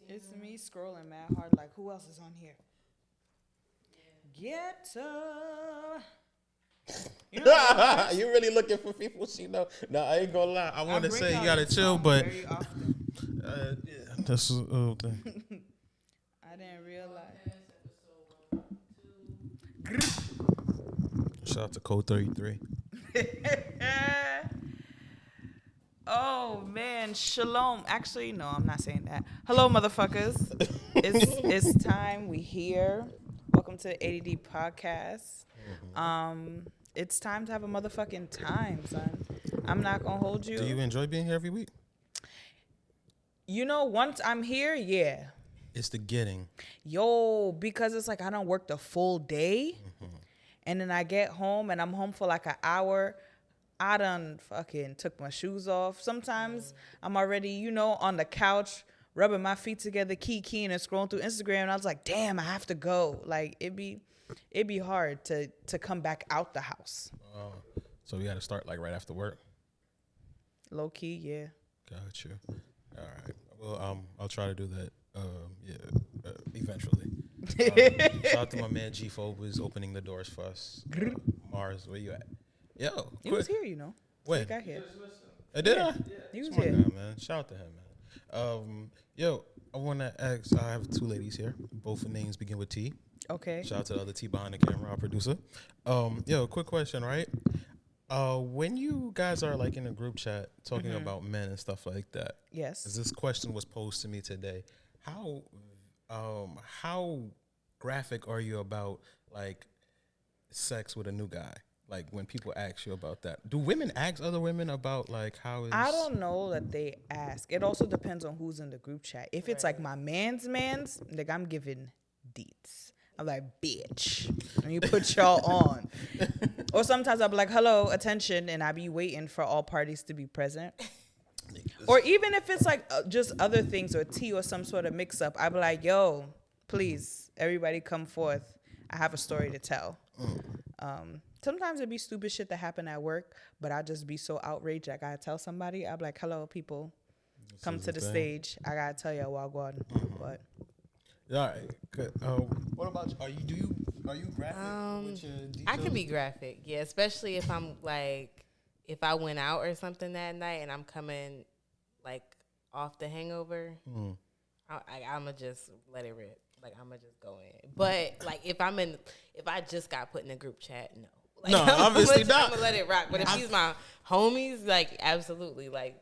It's me scrolling mad hard. Like, who else is on here? Get you know what? You really looking for people she know? No, I ain't gonna lie. I want to bring say out you gotta this chill, song but very often. yeah, that's a little thing. I didn't realize. Shout out to Code 33. Oh man, shalom. Actually, no, I'm not saying that. Hello, motherfuckers. It's time. We here. Welcome to the A.D.D podcast. It's time to have a motherfucking time, son. I'm not gonna hold you. Do you enjoy being here every week? You know, once I'm here, yeah. It's the getting. Yo, because it's like I don't work the full day, and then I get home and I'm home for like an hour. I done fucking took my shoes off. Sometimes I'm already, on the couch, rubbing my feet together, keying and scrolling through Instagram. And I was like, damn, I have to go. Like, it'd be hard to come back out the house. So we got to start like right after work. Low key, yeah. Got you. All right. Well, I'll try to do that. Eventually. Shout out to my man G-Pho who's opening the doors for us. Mars, where you at? Yo, He was here, you know. When? He got here. Did I? Yeah. He was Smart here. guy, man. Shout out to him, man. Yo, I want to ask. I have two ladies here. Both names begin with T. Okay. Shout out to the other T behind the camera, our producer. Yo, quick question, right? When you guys are like in a group chat talking about men and stuff like that, Yes. as this question was posed to me today, how graphic are you about like sex with a new guy? Like when people ask you about that, do women ask other women about like how is? I don't know that they ask. It also depends on who's in the group chat. If it's like my man's, like I'm giving deets. I'm like, bitch. And you put y'all on. Or sometimes I'll be like, hello, attention. And I be waiting for all parties to be present. Or even if it's like just other things or tea or some sort of mix up, I be like, yo, please, everybody come forth. I have a story to tell. Sometimes it'd be stupid shit that happen at work, but I just be so outraged I gotta tell somebody. I'm like, hello, people, come to the stage. I gotta tell y'all while going. But all right, good. What about you? Are you graphic with your details? I can be graphic, yeah, especially if I'm like, if I went out or something that night and I'm coming like off the hangover, I'ma just let it rip. Like I'ma just go in. But like if I just got put in a group chat, no. Like, No, obviously not. I'm gonna let it rock. But if he's my homies, like absolutely, like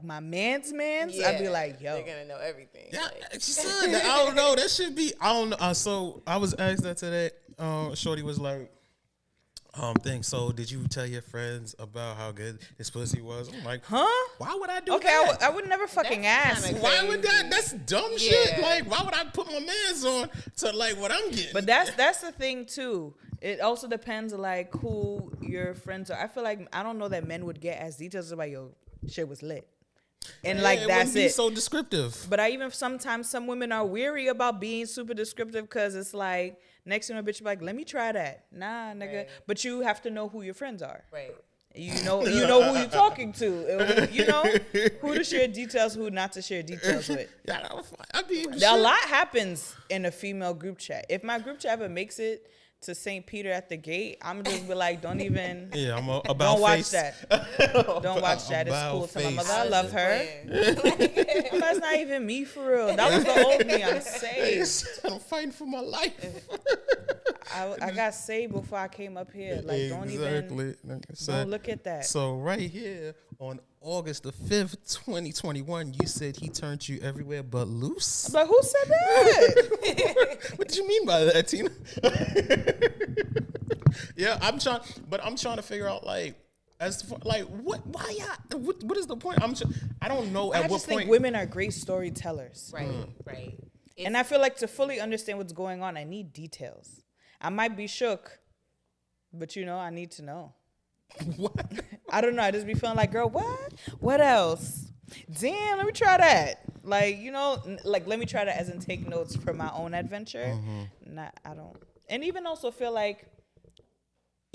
my man's, yeah, I'd be like, yo. they're gonna know everything. Yeah, like. she said that. I don't know. That should be. I don't know. So I was asked that today. Shorty was like, thing. So did you tell your friends about how good this pussy was? I'm like, Huh? Why would I do Okay, that? I would never fucking ask. kinda Why would that? That's dumb shit. Yeah. Like, why would I put my mans on to like what I'm getting? But that's the thing too. It also depends like who your friends are. I feel like I don't know that men would get as details about your shit was lit. And Yeah, like it that's wouldn't be it. so descriptive. But I even sometimes some women are weary about being super descriptive because it's like next thing a bitch be like, let me try that. Nah, nigga. Right. But you have to know who your friends are. Right. You know who you're talking to. You know who to share details, who not to share details with. Yeah, I mean, A lot happens in a female group chat. If my group chat ever makes it to St. Peter at the gate, I'm just be like, don't even. Yeah, I'm about Don't watch face. that. Don't watch that. It's About cool. To my face. mother, I love her. Playing. That's not even me for real. That was the old me. I'm saved. I'm fighting for my life. I got saved before I came up here. Like, don't even. Like I Don't said. look at that. So right here on August the 5th, 2021, you said he turned you everywhere but loose. But who said that? What did you mean by that, Tina? Yeah, I'm trying to figure out like as for, like why y'all what is the point? I don't know at I what just point. think women are great storytellers. Right. Right. And I feel like to fully understand what's going on, I need details. I might be shook, but I need to know. What? I don't know. I just be feeling like, girl, what? What else? Damn, let me try that. Like, like let me try that as in take notes for my own adventure. I don't. And even also feel like,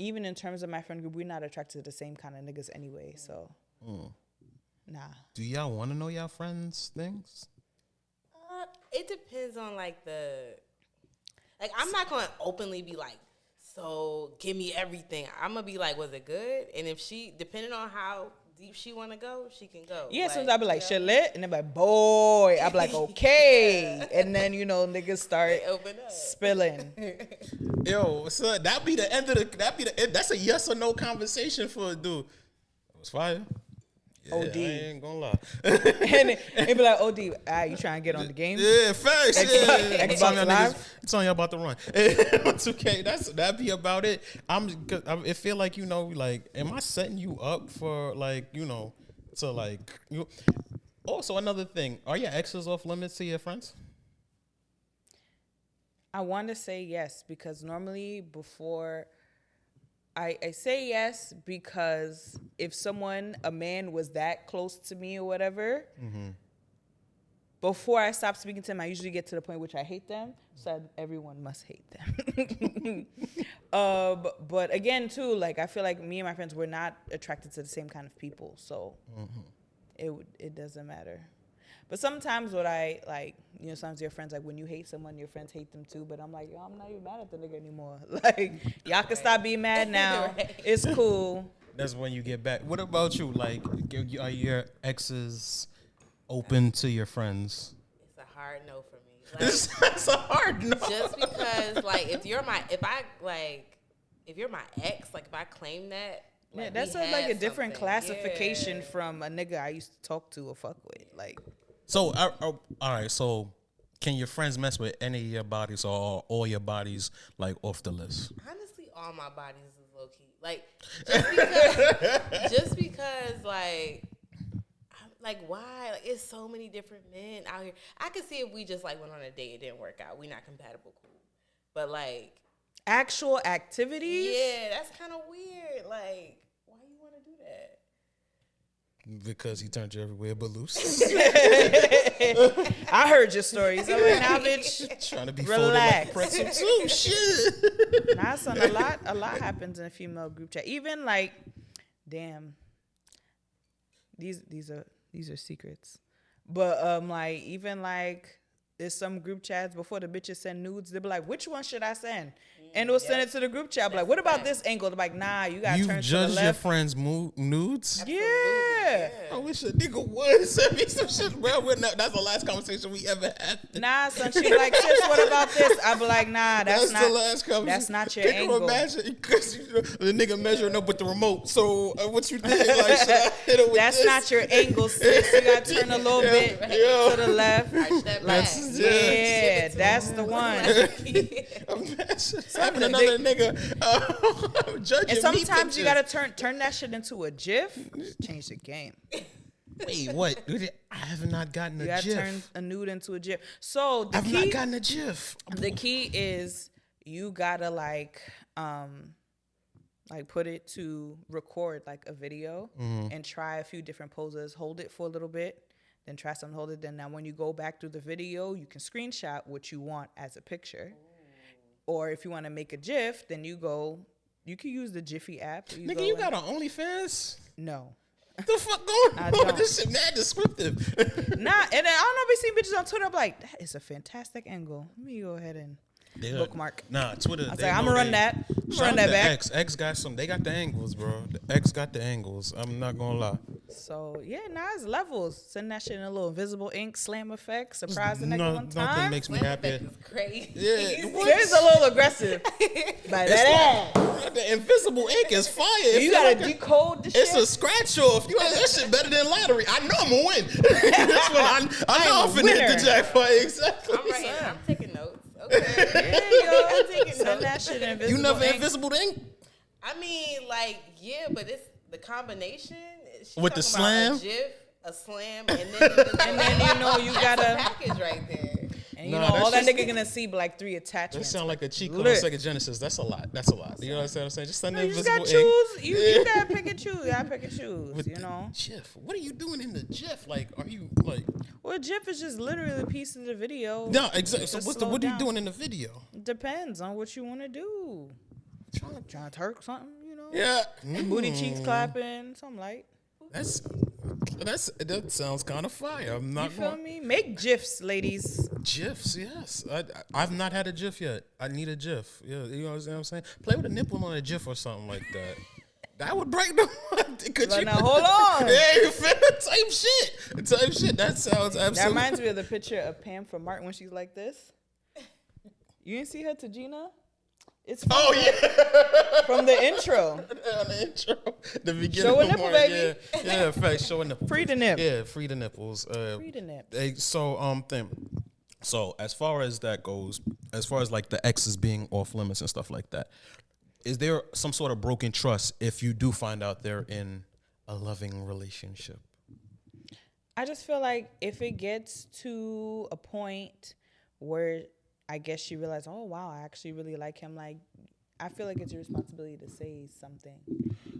even in terms of my friend group, we're not attracted to the same kind of niggas anyway. So, nah. Do y'all want to know y'all friends' things? It depends on like I'm not gonna openly be like, so give me everything. I'm gonna be like, was it good? And if she, depending on how deep she want to go, she can go. Yeah, sometimes I'll be like, shit lit, and they're like, boy. I'll be like, okay. Yeah. And then, niggas start spilling. Yo, son, that's a yes or no conversation for a dude. It was fire. Yeah, OD. I ain't gonna lie. and it be like, OD, you trying to get on the game? Yeah, facts. Xbox Live? It's on y'all about to run. 2K, that'd be about it. It feel like, am I setting you up for Also, another thing, are your exes off limits to your friends? I want to say yes, because normally before I say yes, because if a man was that close to me or whatever, before I stop speaking to them, I usually get to the point which I hate them. So everyone must hate them. But again, too, I feel like me and my friends, we're not attracted to the same kind of people. So it doesn't matter. But sometimes sometimes your friends, when you hate someone, your friends hate them too. But I'm like, yo, I'm not even mad at the nigga anymore. Y'all can stop being mad now. Right. It's cool. That's when you get back. What about you? Are your exes open to your friends? It's a hard no for me. It's a hard no. Just because, if you're my ex, if I claim that. Yeah, that's a different classification from a nigga I used to talk to or fuck with. So, all right. So, can your friends mess with any of your bodies or all your bodies off the list? Honestly, all my bodies is low key. Just because why? It's so many different men out here. I could see if we just went on a date, it didn't work out. We not compatible, cool. But actual activities? Yeah, that's kind of weird. Why you want to do that? Because he turned you everywhere but loose. I heard your stories. I'm like, nah, bitch. Trying to be relax. Folded like pretzel too. Shit. Nah, son, a lot happens in a female group chat. Even damn. These are secrets. But even there's some group chats before the bitches send nudes. They'll be like, which one should I send? And they'll send it to the group chat. Like, what about this angle? They're like, nah, you got to turn to the left. You judge your friends' nudes? Yeah. I wish a nigga would send me some shit, bro. That's the last conversation we ever had. Nah, son, she like, sis, what about this? I'll be like, nah, that's not the last conversation. That's not your angle. Imagine, because the nigga measuring up with the remote. So what you think? Should I hit it with that's this? Not your angle, sis. You got to turn a little bit to the left. That's the one. Having another nigga judging. And sometimes you gotta turn that shit into a GIF. Change the game. Wait, what? I have not gotten a GIF. You gotta turn a nude into a GIF. So I've not gotten a GIF. The key is you gotta put it to record a video and try a few different poses. Hold it for a little bit. Then try something, hold it. Then now when you go back through the video, you can screenshot what you want as a picture. Or if you want to make a GIF, then you can use the Jiffy app. Nigga, you got an OnlyFans? No. What the fuck going on? This shit mad descriptive. Nah, and I don't know if we see bitches on Twitter. I'm like, that is a fantastic angle. Let me go ahead and bookmark. Nah, Twitter. I was like, I'm gonna run that. Run that back. X got some. They got the angles, bro. The X got the angles. I'm not gonna lie. So yeah, it's levels. Send that shit in a little invisible ink slam effect. Surprise the nigga one time. Nothing makes me happier. Crazy. Yeah, it's a little aggressive. The invisible ink is fire. You gotta decode the shit. It's a scratch off. That shit better than lottery. I know I'm gonna win. This one, I know I'm finna hit the jackpot. Exactly. I'm right here. I'm taking notes. Okay. I'm taking Send that shit invisible. You never invisible ink? I mean, but it's the combination. With the slam? A GIF, a slam, and then you gotta package right there. And all that nigga gonna see 3 attachments. That sound like a cheat code on Sega Genesis. That's a lot. You know what I'm saying? Just send the invisible ink. You gotta pick and choose. You gotta pick and choose. With GIF. What are you doing in the GIF? Are you Well, GIF is just literally a piece of the video. No, exactly. So what are you doing in the video? Depends on what you want to do. Trying to twerk something, Yeah. Booty cheeks clapping, something light. Who That sounds kind of fire. I'm not You feel going. me? Make GIFs, ladies. GIFs, yes. I've not had a GIF yet. I need a GIF. Yeah, you know what I'm saying? Play with a nipple on a GIF or something like that. That would break the heart. But now hold on. Yeah, you feel it? Type shit. That sounds absolutely. That reminds me of the picture of Pam from Martin when she's like this. You didn't see her to Gina? It's from from the intro. The intro. The beginning. Show a nipple, baby. Yeah, fact. Show a nipple. Free the nip. Yeah, free the nipples. Free the nip. So as far as that goes, as far as like the exes being off limits and stuff like that, is there some sort of broken trust if you do find out they're in a loving relationship? I just feel like if it gets to a point where I guess she realized, oh wow, I actually really like him, like I feel like it's your responsibility to say something.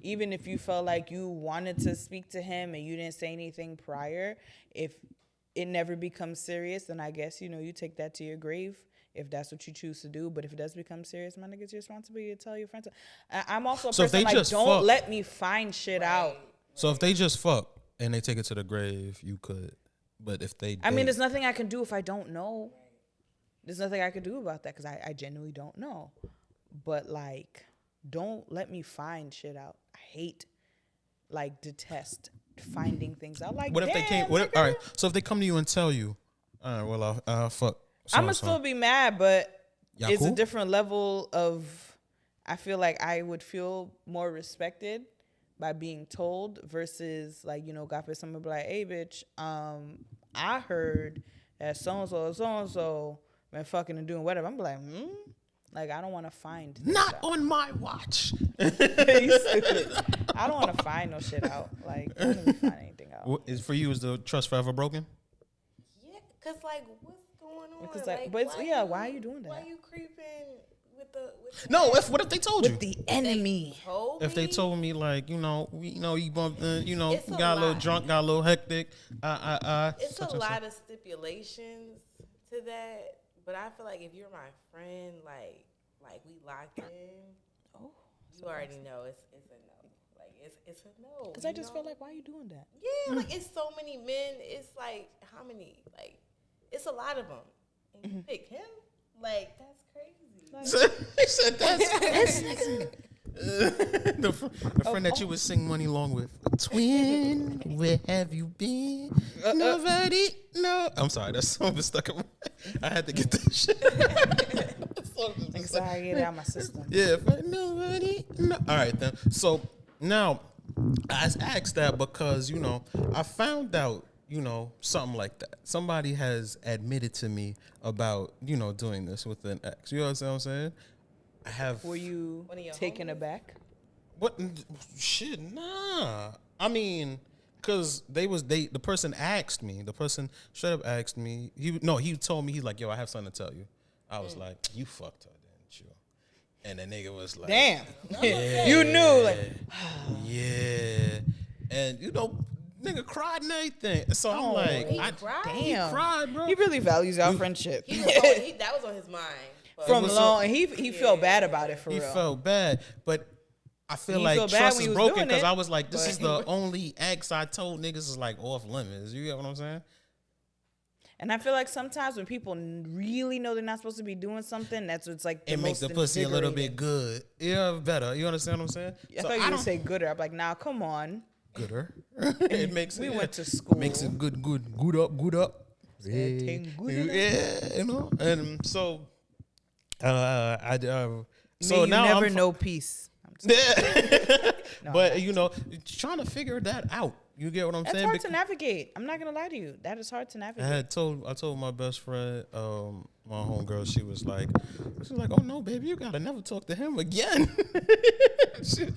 Even if you felt like you wanted to speak to him and you didn't say anything prior, if it never becomes serious, then I guess, you take that to your grave if that's what you choose to do. But if it does become serious, my nigga, it's your responsibility to tell your friends. I'm also a person like, don't let me find shit out. So if they just fuck and they take it to the grave, you could. But if they I mean, there's nothing I can do if I don't know. There's nothing I could do about that because I genuinely don't know. But, like, don't let me find shit out. I detest finding things out. Like, what if they came? All right, so if they come to you and tell you, all right, well, I'll fuck. I'm going to still be mad, but it's cool? a different level of, I feel like I would feel more respected by being told versus, like, God forbid someone be like, hey, bitch, I heard that so-and-so been fucking and doing whatever. I'm like, Like, I don't want to find not out. on my watch. You stupid. I don't want to find no shit out. Like, I don't even find anything out. For you, is the trust forever broken? Yeah, because, like, what's going on? Because, why are you doing that? Why are you creeping with the No, what if they told you? With the enemy. If they told me, like, you bumped, It's got a little drunk, got a little hectic. It's a lot of stipulations to that. But I feel like if you're my friend, like we locked in, you already know it's a no. Like it's a no. Because I just feel like, why are you doing that? Yeah, like it's so many men. It's like how many? Like it's a lot of them. And you pick him? Like that's crazy. He said that's the friend that you would sing Money Long with. Twin, where have you been? Nobody, no. I'm sorry, that song was stuck in my head. I had to get that shit. Anxiety, get it out of my system. Yeah, nobody, no. All right, then. So now, I asked that because, I found out, something like that. Somebody has admitted to me about, doing this with an ex. You know what I'm saying? Were you taken aback? What shit? Nah. I mean, cause the person asked me. The person straight up asked me. He told me, he's like, yo, I have something to tell you. I was like, you fucked her, didn't you? And the nigga was like, damn. Yeah, you knew, like, yeah. And nigga cried and everything. So I'm like, he cried? Damn. He cried, bro. He really values our friendship. That was on his mind. From long, and he felt bad about it for real. He felt bad, but I feel like trust is broken because I was like, this is the only ex I told niggas is like off limits. You get what I'm saying? And I feel like sometimes when people really know they're not supposed to be doing something, that's what's like it makes the pussy a little bit good. Yeah, better. You understand what I'm saying? I thought you would say gooder. I'm like, nah, come on. Gooder. It makes we went to school. Makes it good up. Yeah, and so. So you now never know peace. Yeah. But trying to figure that out. You get what I'm saying? That's hard to navigate. I'm not gonna lie to you. That is hard to navigate. I told my best friend, my homegirl, she was like, oh no, baby, you gotta never talk to him again.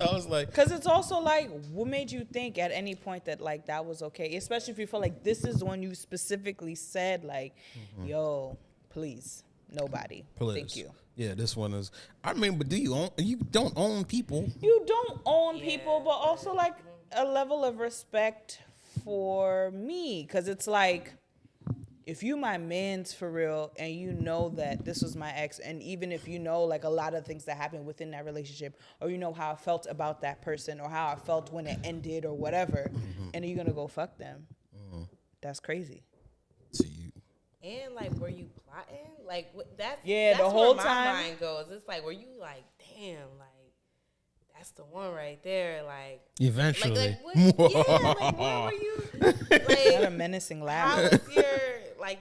I was like, because it's also like, what made you think at any point that like that was okay? Especially if you feel like this is when you specifically said like, yo, please. Nobody. Please. Thank you. Yeah, this one is. I mean, but you don't own people. You don't own people, but also like a level of respect for me, because it's like if you my man's for real and you know that this was my ex, and even if you know like a lot of things that happened within that relationship, or you know how I felt about that person or how I felt when it ended or whatever, and you're gonna go fuck them, that's crazy. To you. And like, were you plotting? Like that's the where whole my time mind goes. It's like, were you like, damn, like that's the one right there, like eventually. Like what, yeah, like what were you like? Not a menacing laugh. How was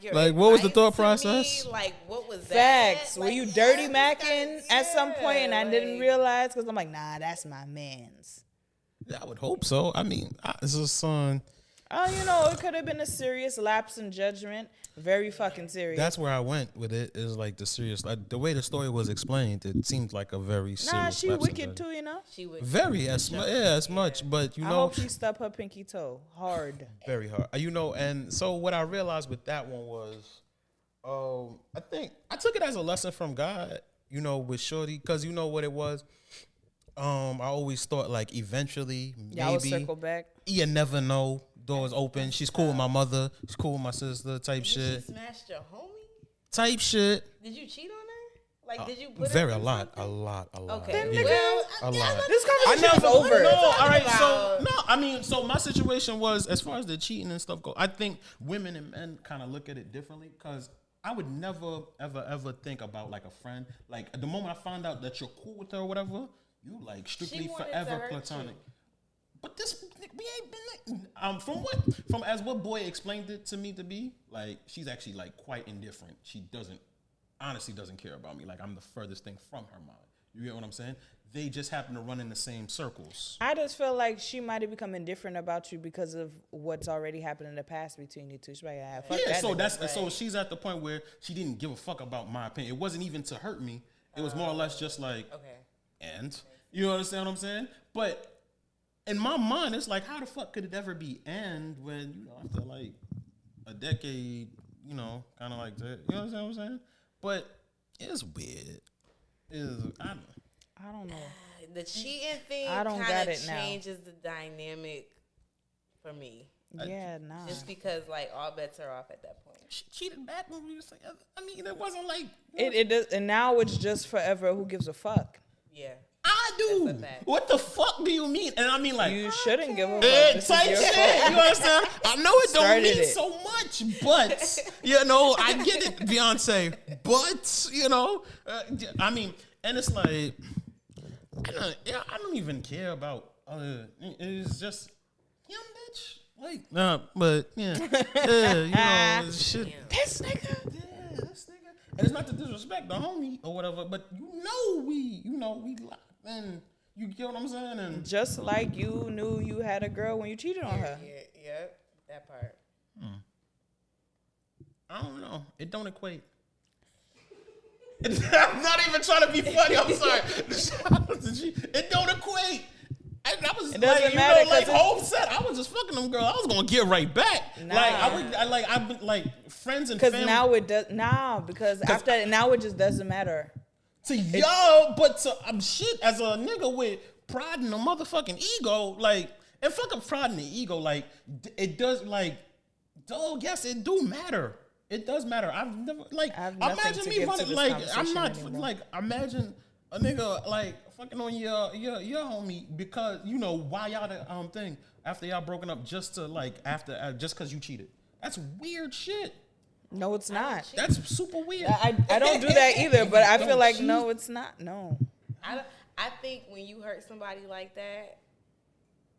your like what was the thought advice to process? me? Like what was Facts. that? Were Like, you dirty yeah, macking at some point and I didn't like- realize? Because I'm like, nah, that's my man's. Yeah, I would hope so. I mean, this is a son. Oh, you know, it could have been a serious lapse in judgment. Very fucking serious. That's where I went with it. Is like the serious, like the way the story was explained. It seemed like a very serious. nah, she lapse in wicked judgment. too, you know. She would Very as much, but you I know, hope she stubbed her pinky toe hard. very hard. You know, and so what I realized with that one was, I think I took it as a lesson from God. You know, with Shorty, because you know what it was. I always thought like eventually Y'all will maybe circle back. you never know. Doors open. She's cool with my mother. She's cool with my sister. Type Did shit. she smashed your homie? Type shit. Did you cheat on her? Like, did you put Very her a through lot. something? Okay. Then Yeah. nigga, A lot. this I conversation is never over. No, all right. So about- no, I mean, so my situation was as far as the cheating and stuff go. I think women and men kind of look at it differently because I would never, ever think about like a friend. Like the moment I found out that you're cool with her or whatever, you like strictly She wanted to forever hurt platonic. you. But this we ain't been from as what boy explained it to me to be like she's actually like quite indifferent. She honestly doesn't care about me. Like I'm the furthest thing from her mind. You get what I'm saying? They just happen to run in the same circles. I just feel like she might have become indifferent about you because of what's already happened in the past between you two. She's like, ah, fuck Yeah, that so nigga. so she's at the point where she didn't give a fuck about my opinion. It wasn't even to hurt me. It was more or less just like, Okay. and you understand what I'm saying? But in my mind, it's like, how the fuck could it ever be end when you know after like a decade, you know, kind of like that. You know what I'm saying? But it's weird. I don't know. The cheating thing I don't got kind it of now. changes the dynamic for me. Yeah, nah. Just because, like, all bets are off at that point. She cheated back when we was together. I mean, it wasn't like It does, and now it's just forever. Who gives a fuck? Yeah. I do. That's a fact. What the fuck do you mean? And I mean like You shouldn't give a fuck. This is type your shit. fault. You understand? I know it don't Started mean it. so much, but you know, I get it, Beyonce. But you know, I mean, and it's like, I don't even care about. It's just him, bitch. Like, nah, but yeah, you know, shit. This nigga. Yeah, this nigga. And it's not to disrespect the homie or whatever, but we locked in. You get what I'm saying? And Just like you knew you had a girl when you cheated on her. Yeah, that part. I don't know. It don't equate. I'm not even trying to be funny. I'm sorry. It don't equate. And that was It doesn't like, matter, you know, like 'cause Hope said, I was just fucking them girl. I was gonna get right back. Nah. I've been like friends and Because family. now it does. Nah, because after now it just doesn't matter. To y'all, but to shit as a nigga with pride and a motherfucking ego, like, and fucking pride and the ego, like, it does, like, dog, yes, it do matter. It does matter. I've never, like, I have nothing imagine to me give to running, this like, I'm conversation not, anymore. like, imagine a nigga, like, fucking on your homie because, you know, why y'all the thing, after y'all broken up just to, like, just because you cheated. That's weird shit. No, it's not. That's super weird. I don't do that either, but I feel Don't like cheat. no, it's not. No. I think when you hurt somebody like that,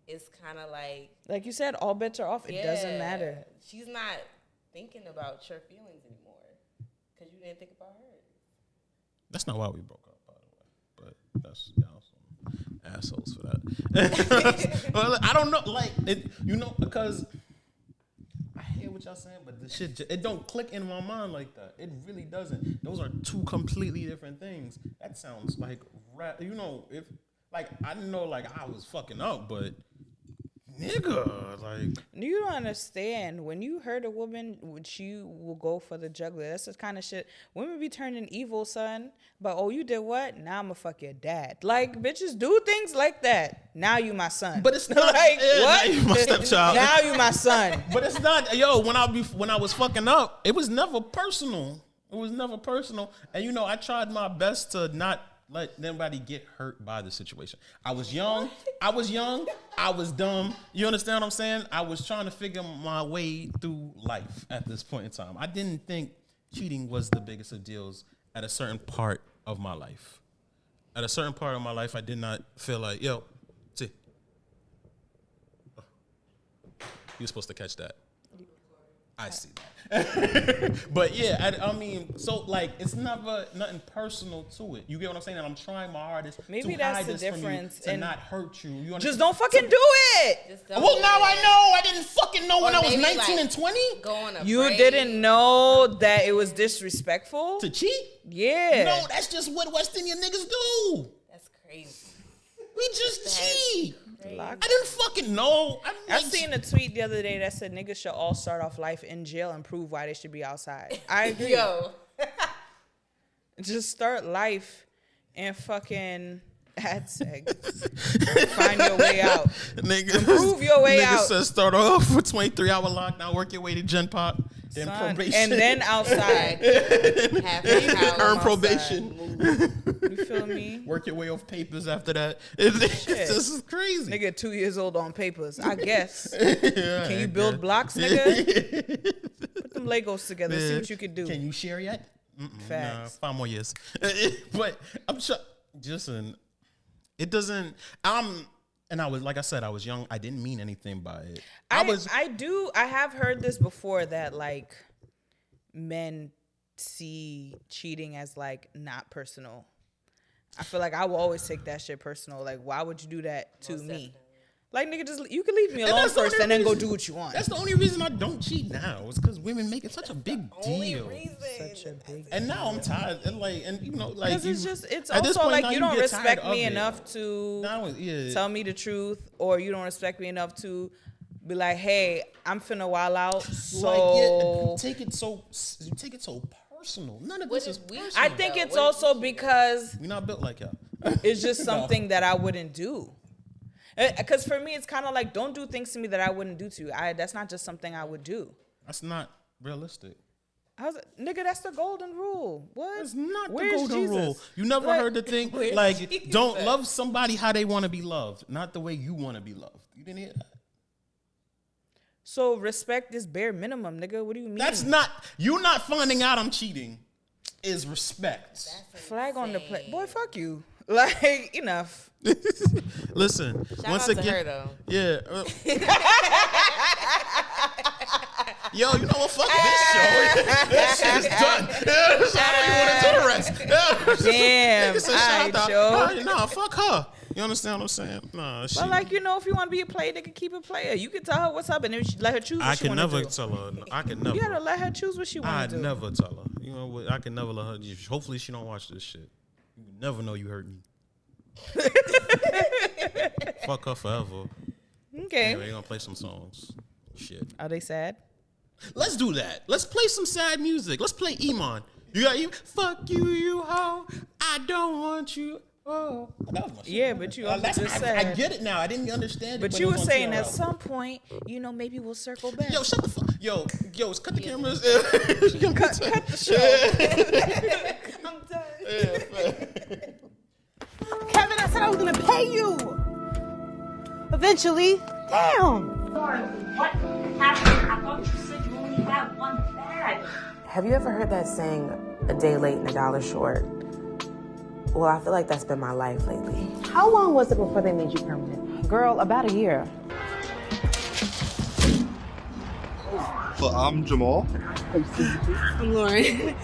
it's kind of like Like you said, all bets are off. It doesn't matter. She's not thinking about your feelings anymore because you didn't think about her. That's not why we broke up, by the way. But that's y'all some assholes for that. Well, I don't know, like it, you know, because I hear what y'all saying, but the shit it don't click in my mind like that. It really doesn't. Those are two completely different things. That sounds like you know, if like I didn't know like I was fucking up, but nigga, like. You don't understand. When you hurt a woman, which you will go for the jugular. That's the kind of shit women be turning evil, son. But oh, you did what? Now I'm gonna fuck your dad. Like bitches do things like that. Now you my son. But it's not like what? Now you my stepchild. Now you my son. But it's not. Yo, when I was fucking up, it was never personal. It was never personal. And you know, I tried my best to not let anybody get hurt by the situation. I was young. I was dumb. You understand what I'm saying? I was trying to figure my way through life at this point in time. I didn't think cheating was the biggest of deals at a certain part of my life. At a certain part of my life, I did not feel like, yo, see. You were supposed to catch that. I see that. But yeah, I mean, so like, it's never nothing personal to it. You get what I'm saying? And I'm trying my hardest Maybe to that's hide the this difference from you, to not hurt you. You understand? Just don't fucking do it. Well, now I know. I didn't fucking know when I was 19 like and 20 You didn't know that it was disrespectful to cheat. Yeah. No, that's just what West Indian niggas do. That's crazy. We just cheat. Crazy. I didn't fucking know. I seen a tweet the other day that said niggas should all start off life in jail and prove why they should be outside. I agree. Yo. Just start life and fucking had sex. Find your way out. Improve your way out. Niggas said start off with 23-hour lockdown, work your way to Gen Pop, then probation. And then outside. Earn probation. You feel me? Work your way off papers after that. This is crazy. Nigga 2 years old on papers, I guess. Can you build blocks, nigga? Put them Legos together, see what you can do. Can you share yet? Facts. Nah, 5 more years. But I'm just it doesn't. And I was, like I said, I was young. I didn't mean anything by it. I have heard this before that like men see cheating as like not personal. I feel like I will always take that shit personal. Like, why would you do that to me? Like, nigga, you can leave me alone first and then go do what you want. That's the only reason I don't cheat now. Is because women make it such a big deal. Such a big And now I'm tired. And you know, like, it's also like you don't respect me enough to tell me the truth, or you don't respect me enough to be like, hey, I'm finna wild out. So you take it so personal. None of this is personal. I think it's also because we're not built like y'all. It's just something that I wouldn't do. Because for me, it's kind of like, don't do things to me that I wouldn't do to you. That's not just something I would do. That's not realistic. Nigga, that's the golden rule. What? It's not the golden rule. You never heard the thing, like, don't love somebody how they want to be loved, not the way you want to be loved. You didn't hear that? So respect is bare minimum, nigga. What do you mean? That's not, you not finding out I'm cheating is respect. Flag on the plate. Boy, fuck you. Like, enough. Listen, once again, to her, though. Yeah. Yo, you know what? Fuck this show. This shit is done. I don't even want to do the rest. Damn. All right, nah, fuck her. You understand what I'm saying? Nah, but like, you know, if you want to be a player, they can keep a player. You can tell her what's up and then let her choose what she want to do. I can never tell her. I can never. You gotta let her choose what she want to do. I never tell her. You know what? I can never let her. Hopefully she don't watch this shit. You never know you hurt me. Fuck her forever. Okay. Anyway, we're gonna play some songs. Shit. Are they sad? Let's do that. Let's play some sad music. Let's play Iman. You got you. Fuck you, you hoe. I don't want you. Oh, that was my shit. Yeah, but you also just said. I get it now. I didn't understand it. But you were saying at some point, you know, maybe we'll circle back. Yo, shut the fuck. Yo, cut the cameras. cut the show. I'm done. Kevin, I said I was gonna pay you. Eventually. Damn. Sorry, what happened? I thought you said you only had one bag. Have you ever heard that saying, a day late and a dollar short? Well, I feel like that's been my life lately. How long was it before they made you permanent? Girl, about a year. Well, I'm Jamal. I'm Lauren.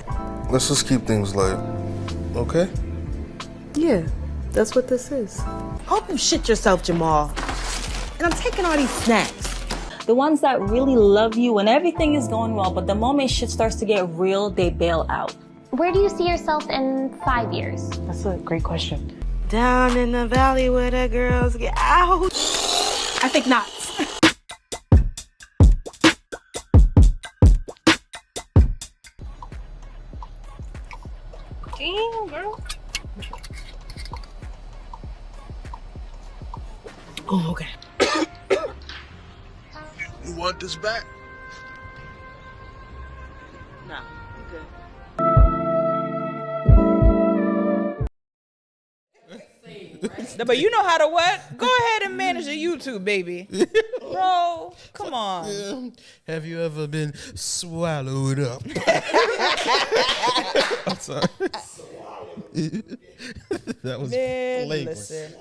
Let's just keep things light, okay? Yeah, that's what this is. Hope you shit yourself, Jamal. And I'm taking all these snacks. The ones that really love you when everything is going well, but the moment shit starts to get real, they bail out. Where do you see yourself in 5 years? That's a great question. Down in the valley where the girls get out. I think not. Damn, girl. Oh, okay. You want this back? No, I'm good. But you know how to what? Go ahead and manage the YouTube, baby. Bro, come on. Yeah. Have you ever been swallowed up? I'm sorry. That was Man, flagrant. listen.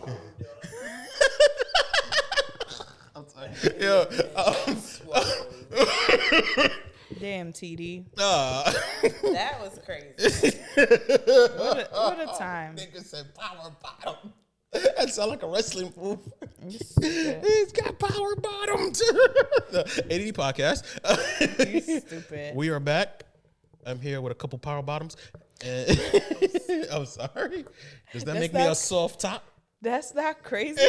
I'm sorry. Yeah. Damn, TD. That was crazy. What a time. Nigga said power bottom. That sound like a wrestling move. He's got power bottomed. The A.D.D podcast. You stupid. We are back. I'm here with a couple power bottoms. And I'm sorry. Does that make me a soft top? That's not crazy.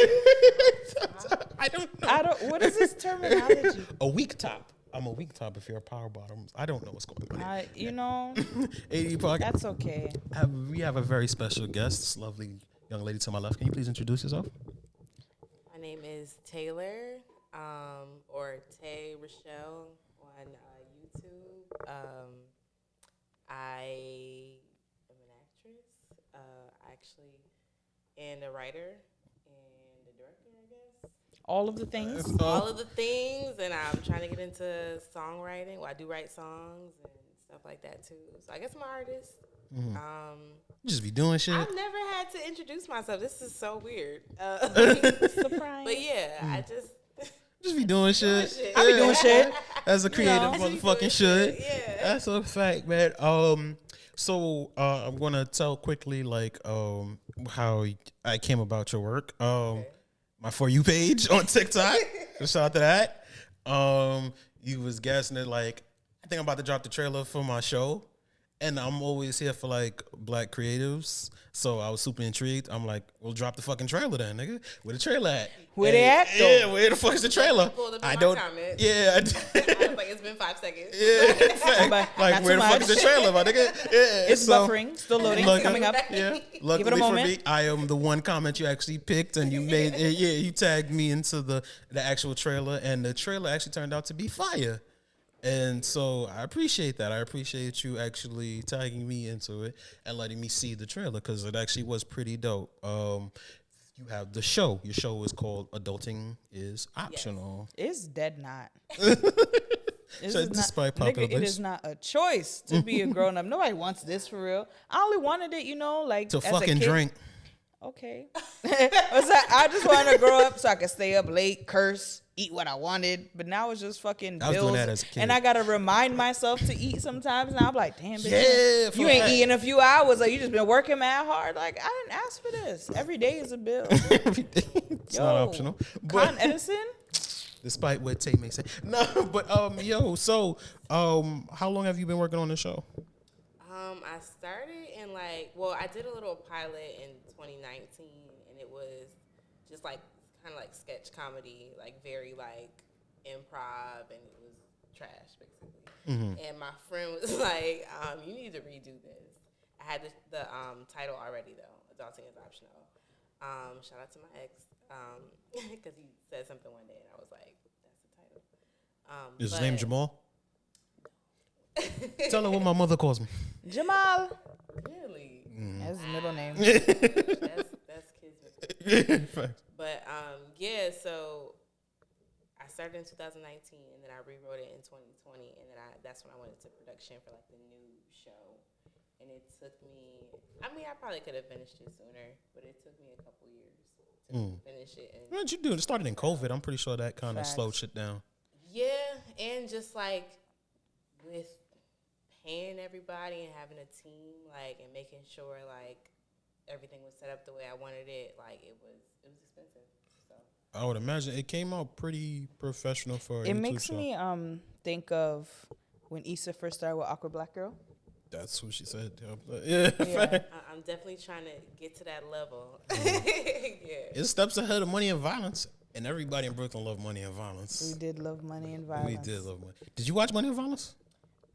I don't know. What is this terminology? A weak top. I'm a weak top if you're a power bottom. I don't know what's going on. You know, A.D.D podcast. that's okay. We have a very special guest, this lovely young lady to my left. Can you please introduce yourself? My name is Taylor, or Tae Rachelle on YouTube. I am an actress, actually, and a writer and a director, I guess. All of the things. All of the things, and I'm trying to get into songwriting. Well, I do write songs and stuff like that too. So I guess I'm an artist. You just be doing shit. I've never had to introduce myself. This is so weird. Surprise. But yeah, I Just be doing shit. I be doing shit. As a creative motherfucking should. Yeah. That's a fact, man. So I'm gonna tell quickly how I came about your work. My For You page on TikTok. Shout out to that. You was guessing it I think I'm about to drop the trailer for my show. And I'm always here for black creatives. So I was super intrigued. I'm like, we'll drop the fucking trailer then, nigga. Where the trailer at? Where they at, though? Yeah, where the fuck is the trailer? I don't. Comment. Yeah, I was like, it's been 5 seconds. Yeah, Not where the fuck is the trailer, my nigga? Yeah, It's buffering, still loading, coming up. Yeah, luckily Give it a moment. for me, I am the one comment you actually picked, and you made. Yeah, you tagged me into the actual trailer, and the trailer actually turned out to be fire. And so I appreciate that. I appreciate you actually tagging me into it and letting me see the trailer because it actually was pretty dope. You have the show. Your show is called Adulting is Optional. It's dead not. So despite popular nigga, it is not a choice to be a grown up. Nobody wants this for real. I only wanted it, to as fucking a kid. drink. Okay. I just wanted to grow up so I could stay up late, curse, eat what I wanted. But now it's just fucking I was bills. doing that as a kid. And I got to remind myself to eat sometimes. Now I'm like, damn, bitch, Yeah, you ain't eating a few hours. You just been working mad hard. I didn't ask for this. Every day is a bill. It's not optional. Con Edison? Despite what Tay may say. No, but so how long have you been working on the show? I started in I did a little pilot in 2019, and it was just kind of sketch comedy, very improv, and it was trash basically. Mm-hmm. And my friend was like, "You need to redo this." I had the title already though. Adulting is Optional. Shout out to my ex because he said something one day, and I was like, "That's the title." Is his name Jamal? Tell her what my mother calls me. Jamal. Really? That's his middle name. that's kids. But so I started in 2019, and then I rewrote it in 2020, and then that's when I went into production for the new show. And it took me, I probably could have finished it sooner, but it took me a couple years to finish it. And What did you do? It started in COVID. I'm pretty sure that kind of slowed shit down. yeah, and just with paying everybody and having a team, and making sure everything was set up the way I wanted it, it was expensive. So I would imagine it came out pretty professional for a It YouTube makes show. me think of when Issa first started with Awkward Black Girl. That's what she said. Yeah. I'm definitely trying to get to that level. Yeah. It's steps ahead of Money and Violence. And everybody in Brooklyn love Money and Violence. We did love Money and Violence. We did love Money. Did you watch Money and Violence?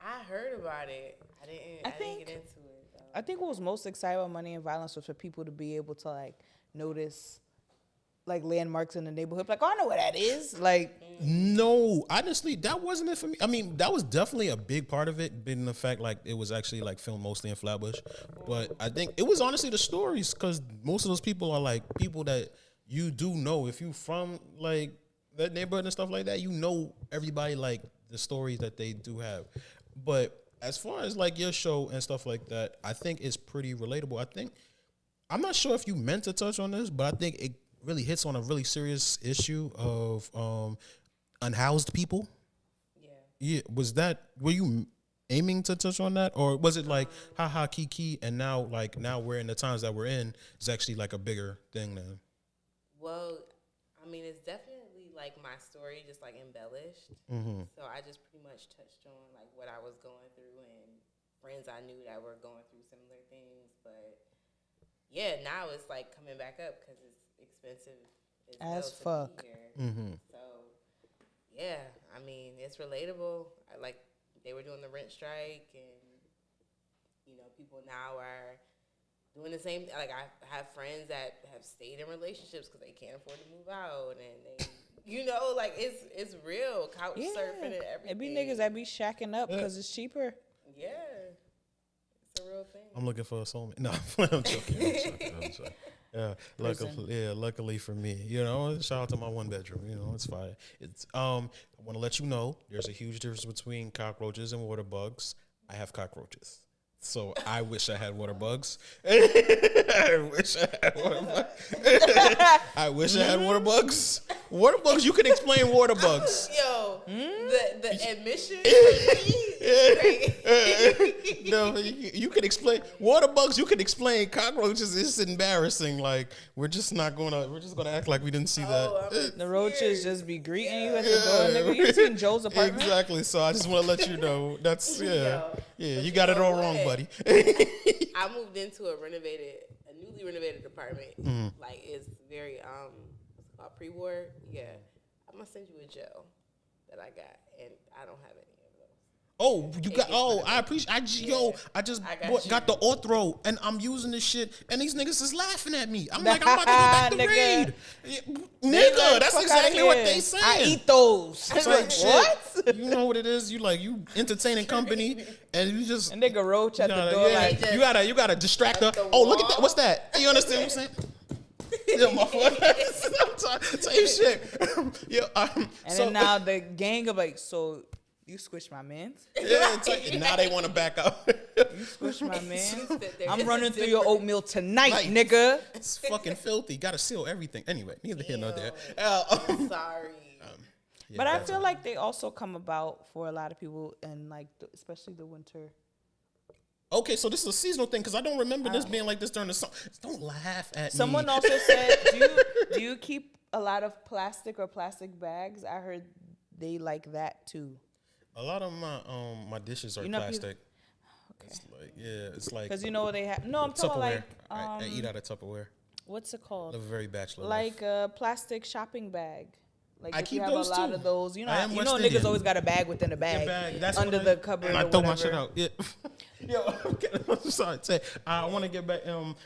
I heard about it. I didn't get into it though. I think what was most exciting about Money and Violence was for people to be able to like notice like landmarks in the neighborhood. Like, oh, I know what that is. Like, no, honestly, that wasn't it for me. I mean, that was definitely a big part of it, being the fact like it was actually like filmed mostly in Flatbush. But I think it was honestly the stories, because most of those people are like people that you do know. If you from like that neighborhood and stuff like that, you know everybody, like the stories that they do have. But as far as like your show and stuff like that, I think it's pretty relatable. I'm not sure if you meant to touch on this, but I think it really hits on a really serious issue of unhoused people. Yeah. Were you aiming to touch on that, or was it like haha kiki, and now we're in the times that we're in, it's actually like a bigger thing now? Well, I mean, it's definitely like my story, just like embellished. Mm-hmm. So I just pretty much touched on like what I was going through and friends I knew that were going through similar things. But yeah, now it's like coming back up because it's expensive as well fuck. to be here. Mm-hmm. So yeah, I mean, it's relatable. Like they were doing the rent strike, and you know, people now are doing the same. Like I have friends that have stayed in relationships because they can't afford to move out, and they, you know, like it's real couch surfing and everything. It be niggas that be shacking up because it's cheaper. Yeah, it's a real thing. I'm looking for a soulmate. No, I'm joking. Yeah, luckily for me, you know, shout out to my one bedroom. You know, it's fine. It's I want to let you know there's a huge difference between cockroaches and water bugs. I have cockroaches. So I wish I had water bugs. I wish I had water bugs. I wish I had water bugs. Water bugs, you can explain water bugs. Yo, the admission. No, you can explain water bugs. You can explain cockroaches. It's embarrassing. Like we're just gonna act like we didn't see that. The roaches just be greeting you at the door. Nigga, you seen Joe's apartment? Exactly. So I just want to let you know that's you got it all wrong, buddy. I moved into a newly renovated apartment. Mm-hmm. Like it's very what's it called, pre-war. Yeah, I'm gonna send you a gel that I got, and I don't have any. Oh, you got. Oh, I appreciate. I just got the orthro, and I'm using this shit, and these niggas is laughing at me. I'm like, I'm about to go back to read, nigga. That's exactly what they saying. I eat those. It's like, what? You know what it is? You entertaining company, and you just a nigga roach at the door. Yeah, like you gotta distract her. Oh, look at that. What's that? You understand what I'm saying? Yeah, motherfucker. Same shit. Yeah. And then now the gang of like, so you squished my mans? Yeah, now they want to back up. You squished my mans? I'm running through your oatmeal tonight, nigga. It's fucking filthy. Gotta seal everything. Anyway, neither here nor there. Sorry. But I feel like they also come about for a lot of people, and like especially the winter. Okay, so this is a seasonal thing because I don't remember this being like this during the summer. Don't laugh at me. Someone also said, do you keep a lot of plastic or plastic bags? I heard they like that too. A lot of my dishes are plastic. Okay. It's like because you know what they have. No, I'm talking Tupperware. like I eat out of Tupperware. What's it called? Live a very bachelor like life. A plastic shopping bag. Like I if keep you have those a lot too. of those, you know, West niggas Indian. always got a bag within a bag, That's under the cupboard. And I or throw my whatever. shit out. Yeah. Yo, I'm sorry. Tay, I want to get back.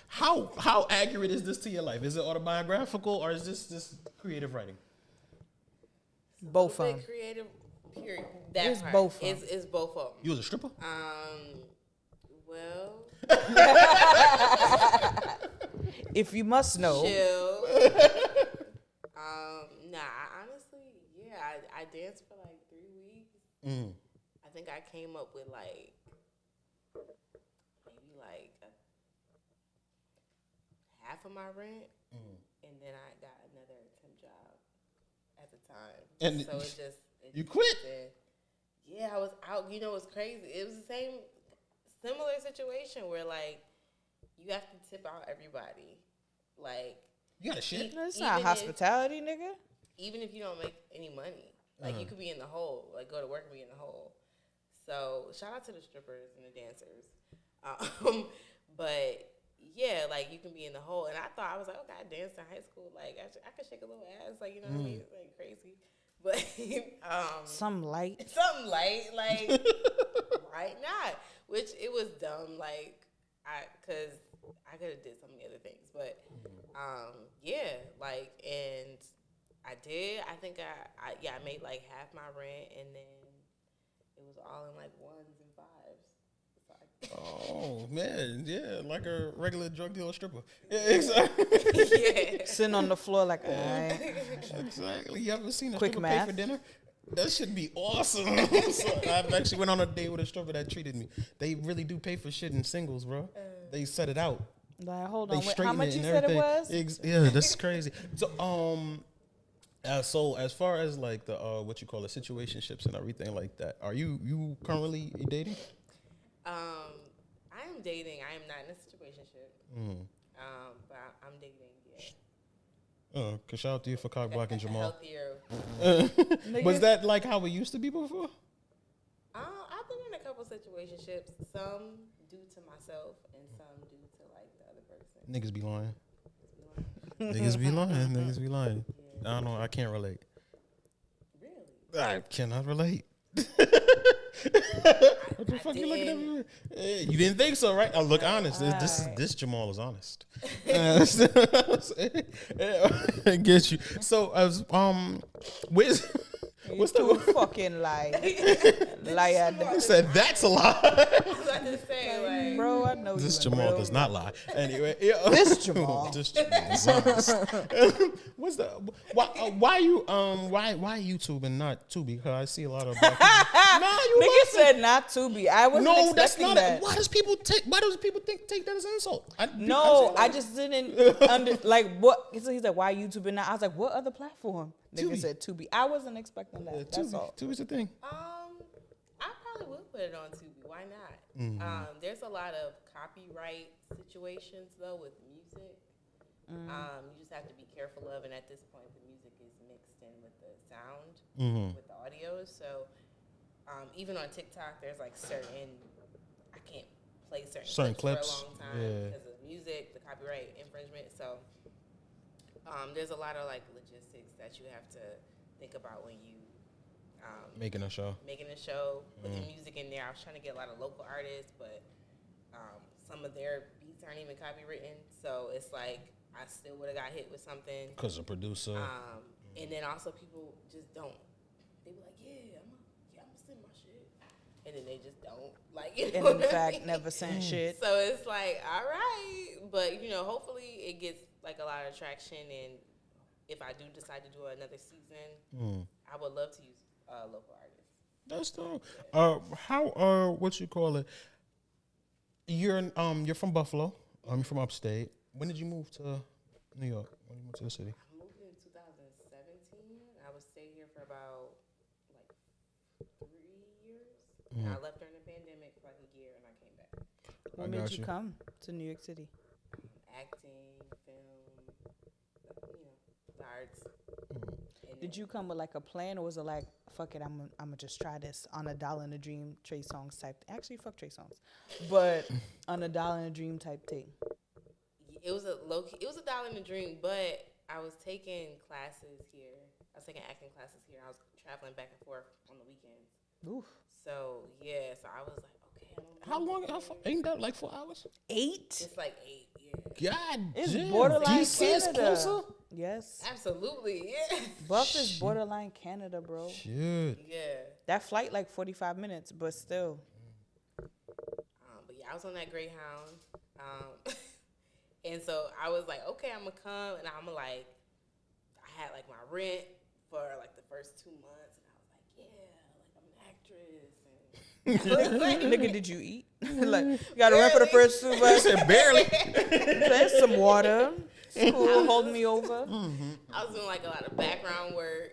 How accurate is this to your life? Is it autobiographical or is this just creative writing? Both of them. Creative. Period. That It's part. both of them. It's both of them. You was a stripper? Well. If you must know. Chill. Honestly, I danced for like 3 weeks. I think I came up with like maybe like half of my rent, and then I got another temp job at the time. And so it just you quit? Yeah, I was out. You know, it's crazy. It was the similar situation where like you have to tip out everybody. Like you got a shit. It's not hospitality, nigga. Even if you don't make any money, like you could be in the hole. Like go to work and be in the hole. So shout out to the strippers and the dancers. But yeah, like you can be in the hole. And I thought, I was like, okay, I danced in high school. Like I could shake a little ass. Like, you know what I mean? Like crazy. But something light, like why not? Which it was dumb. Like Because I could have did so many other things, but yeah, like, and I did. I think I made like half my rent, and then it was all in like 1s and 5s. Oh man, yeah, like a regular drug dealer stripper. Yeah, exactly. Yeah. Sitting on the floor like, all right. Exactly. You ever seen a Quick stripper math. pay for dinner? That should be awesome. So I've actually went on a date with a stripper that treated me. They really do pay for shit in singles, bro. They set it out. Like, hold They on. Wait, how straighten much it you and said it everything. was? Yeah, that's crazy. So as far as like the what you call it, situationships and everything like that, are you currently dating? I am dating. I am not in a situationship. But I'm dating. Yeah. Cause shout out to you for cock blocking Jamal. Healthier. Was that like how it used to be before? I've been in a couple situationships. Some due to myself, and some due to like the other person. Niggas be lying. Niggas be lying. Niggas be lying. Yeah. I don't know. I can't relate. Really? I cannot relate. What the fuck you looking at me? You didn't think so, right? I look honest. This Jamal is honest. I get you. So as what's the fucking lie? Liar. I said that's a lie. I was about to say, like, Bro, I know This you Jamal does not lie. Anyway, yeah. This Jamal. This Jamal is honest. What's the why YouTube and not Tubi? Because I see a lot of black people. No, you Nigga said not Tubi. I wasn't no, that's expecting not. that. Why does people take that as an insult? I just didn't like what. He's like, why YouTube and not? I was like, what other platform? Nigga Tubi. said Tubi. I wasn't expecting that. That's all. Tubi's the thing. I probably would put it on Tubi. Why not? There's a lot of copyright situations though with music. You just have to be careful of, and at this point, the music is mixed in with the sound, with the audio. So even on TikTok, there's like I can't play certain clips for a long time because of music, the copyright infringement. So there's a lot of like logistics that you have to think about when you making a show, putting music in there. I was trying to get a lot of local artists, but some of their beats aren't even copywritten, so it's like I still would have got hit with something because a producer. And then also people just don't. They be like, yeah, I'm gonna send my shit, and then they just don't like. And in fact, never sent shit. So it's like, all right, but hopefully it gets like a lot of traction, and if I do decide to do another season, I would love to use local artists. That's dope. How what you call it? You're from Buffalo. I'm from upstate. When did you move to New York? When did you move to the city? I moved in 2017. I would stay here for about like 3 years. And I left during the pandemic for like a year, and I came back. What made you come to New York City? Acting, film, the arts. Did you come with like a plan, or was it like, fuck it, I'm gonna just try this on a $1 and a Dream Trey Songz type? Actually, fuck Trey Songz, but on a $1 and a Dream type thing. It was a it was a $1 and a Dream, but I was taking classes here. I was taking acting classes here. I was traveling back and forth on the weekends. Oof. So yeah, so I was like, okay. How long? Ain't that like 4 hours? 8? It's like 8. Yeah. God, it's damn. borderline DC Canada. is closer. Yes, absolutely. Yeah. Buff is borderline Canada, bro. Shit. Yeah. That flight like 45 minutes, but still. But yeah, I was on that Greyhound, and so I was like, okay, I'm gonna come, and I'm like, I had like my rent for like the first 2 months, and I was like, yeah, like I'm an actress. And Nigga, did you eat? Like, you got to rent for the first 2 months? I said barely. There's some water. It's cool. Hold me over. I was doing like a lot of background work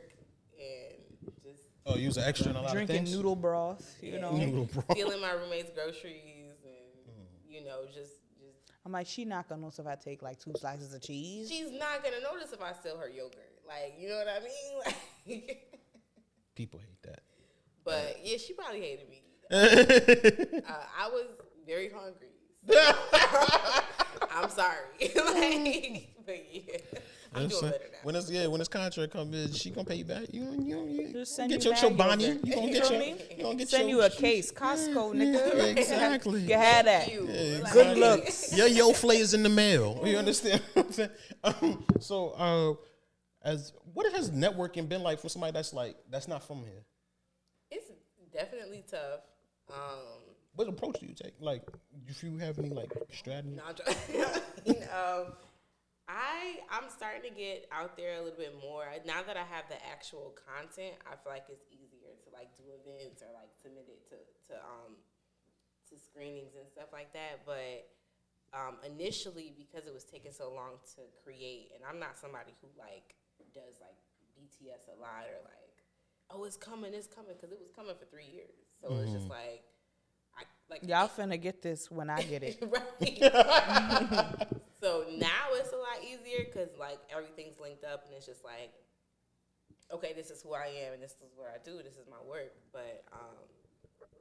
and just. Oh, you was an extra in a lot of things? Drinking noodle broth, you know. Noodle broth. Stealing my roommate's groceries and, just. I'm like, she not going to notice if I take like 2 slices of cheese. She's not going to notice if I steal her yogurt. Like, you know what I mean? Like, people hate that. But yeah, she probably hated me. I was very hungry. So I'm sorry. But yeah. I'm doing better now. When his contract comes in, she gonna pay you back. You Just send get you your bag Chobani. yogurt. You gonna get Send you a case, Costco, nigga. Exactly. You had that. Yeah, Good exactly. looks. Your Yoplait is in the mail. You understand what I'm saying? So, as what has networking been like for somebody that's not from here? It's definitely tough. What approach do you take? Like, if you have any strategy? No, I'm starting to get out there a little bit more. Now that I have the actual content, I feel like it's easier to do events or submit it to screenings and stuff like that. But initially, because it was taking so long to create, and I'm not somebody who does BTS a lot or oh, it's coming, because it was coming for 3 years. So it's just y'all finna get this when I get it. Right. So now it's a lot easier because everything's linked up and it's just okay, this is who I am and this is what I do. This is my work. But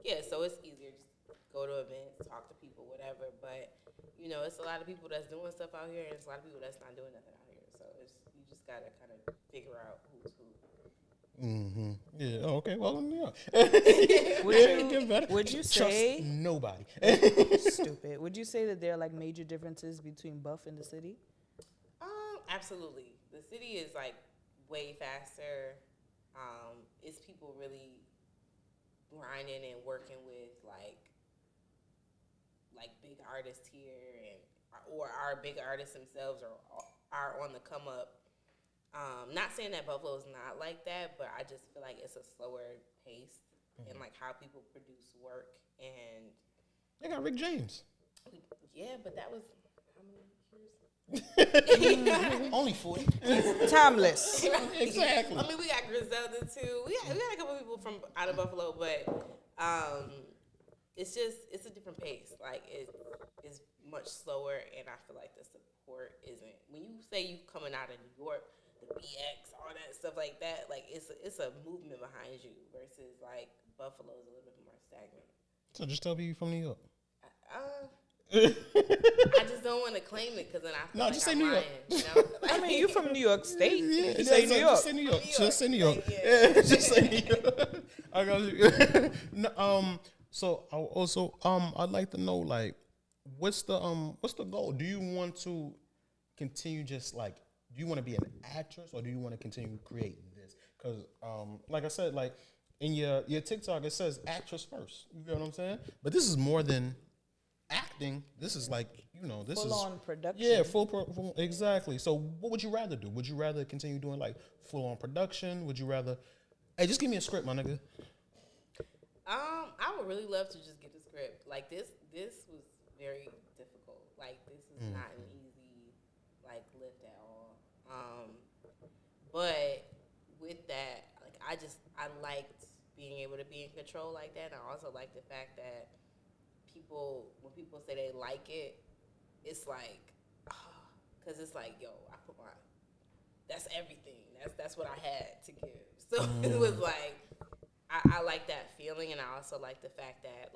yeah, so it's easier. Just go to events, talk to people, whatever. But it's a lot of people that's doing stuff out here and it's a lot of people that's not doing nothing out here. So you just gotta kind of figure out who's who. Mm-hmm. Yeah. Oh, okay. Well, yeah. Would you say trust nobody? Stupid. Would you say that there are major differences between Buff and the city? Absolutely. The city is way faster. It's people really grinding and working with big artists here or our big artists themselves are on the come up. Not saying that Buffalo is not like that, but I just feel like it's a slower pace in how people produce work. And they got Rick James. Yeah, but that was how many years? Only 40. Timeless. Exactly. I mean, we got Griselda too. We got a couple people from out of Buffalo, but it's a different pace. It's much slower, and I feel like the support isn't. When you say you coming out of New York, the BX, all that stuff like that, it's a movement behind you versus Buffalo is a little bit more stagnant. So just tell me you from New York. I just don't want to claim it because then I feel just say New York. I mean, you from New York State. Yeah, say New York. Just say New York. Just say New York. Yeah, just say New York. I got you. No, so I also I'd like to know what's the goal? Do you want to continue just do you want to be an actress or do you want to continue to create this? Because like I said, in your TikTok it says actress first. You know what I'm saying? But this is more than acting. This is this full is on production. Yeah, full exactly. So what would you rather do? Would you rather continue doing full on production? Would you rather just give me a script, my nigga? I would really love to just get the script. This was very difficult. This is not an easy lift at all. But with that, I liked being able to be in control like that. And I also like the fact that when people say they like it, it's because it's yo, I put that's everything. That's what I had to give. So it was I like that feeling, and I also like the fact that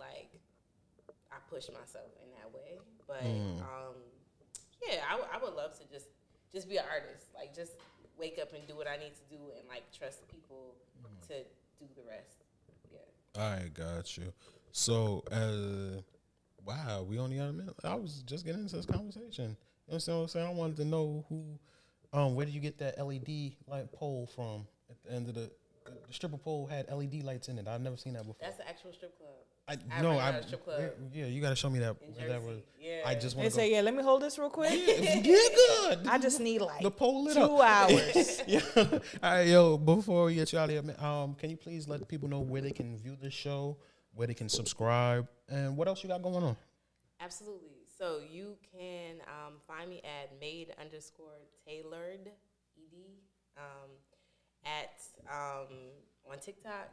I push myself in that way. But yeah, I would love to just be an artist. Just wake up and do what I need to do, and trust people to do the rest. Yeah. All right, got you. So, wow, we only got a minute. I was just getting into this conversation. You know what I'm saying? I wanted to know where did you get that LED light pole from? At the end of the stripper pole had LED lights in it. I've never seen that before. That's the actual strip club. Strip club. Yeah, you got to show me that. That was, yeah. I just want They to say, let me hold this real quick. Yeah, good. I just need the pole lit 2 up. hours. Yeah. All right, yo, before we get you out of here, can you please let the people know where they can view the show, where they can subscribe, and what else you got going on? Absolutely. So you can find me at made_tailored, E.D. On TikTok,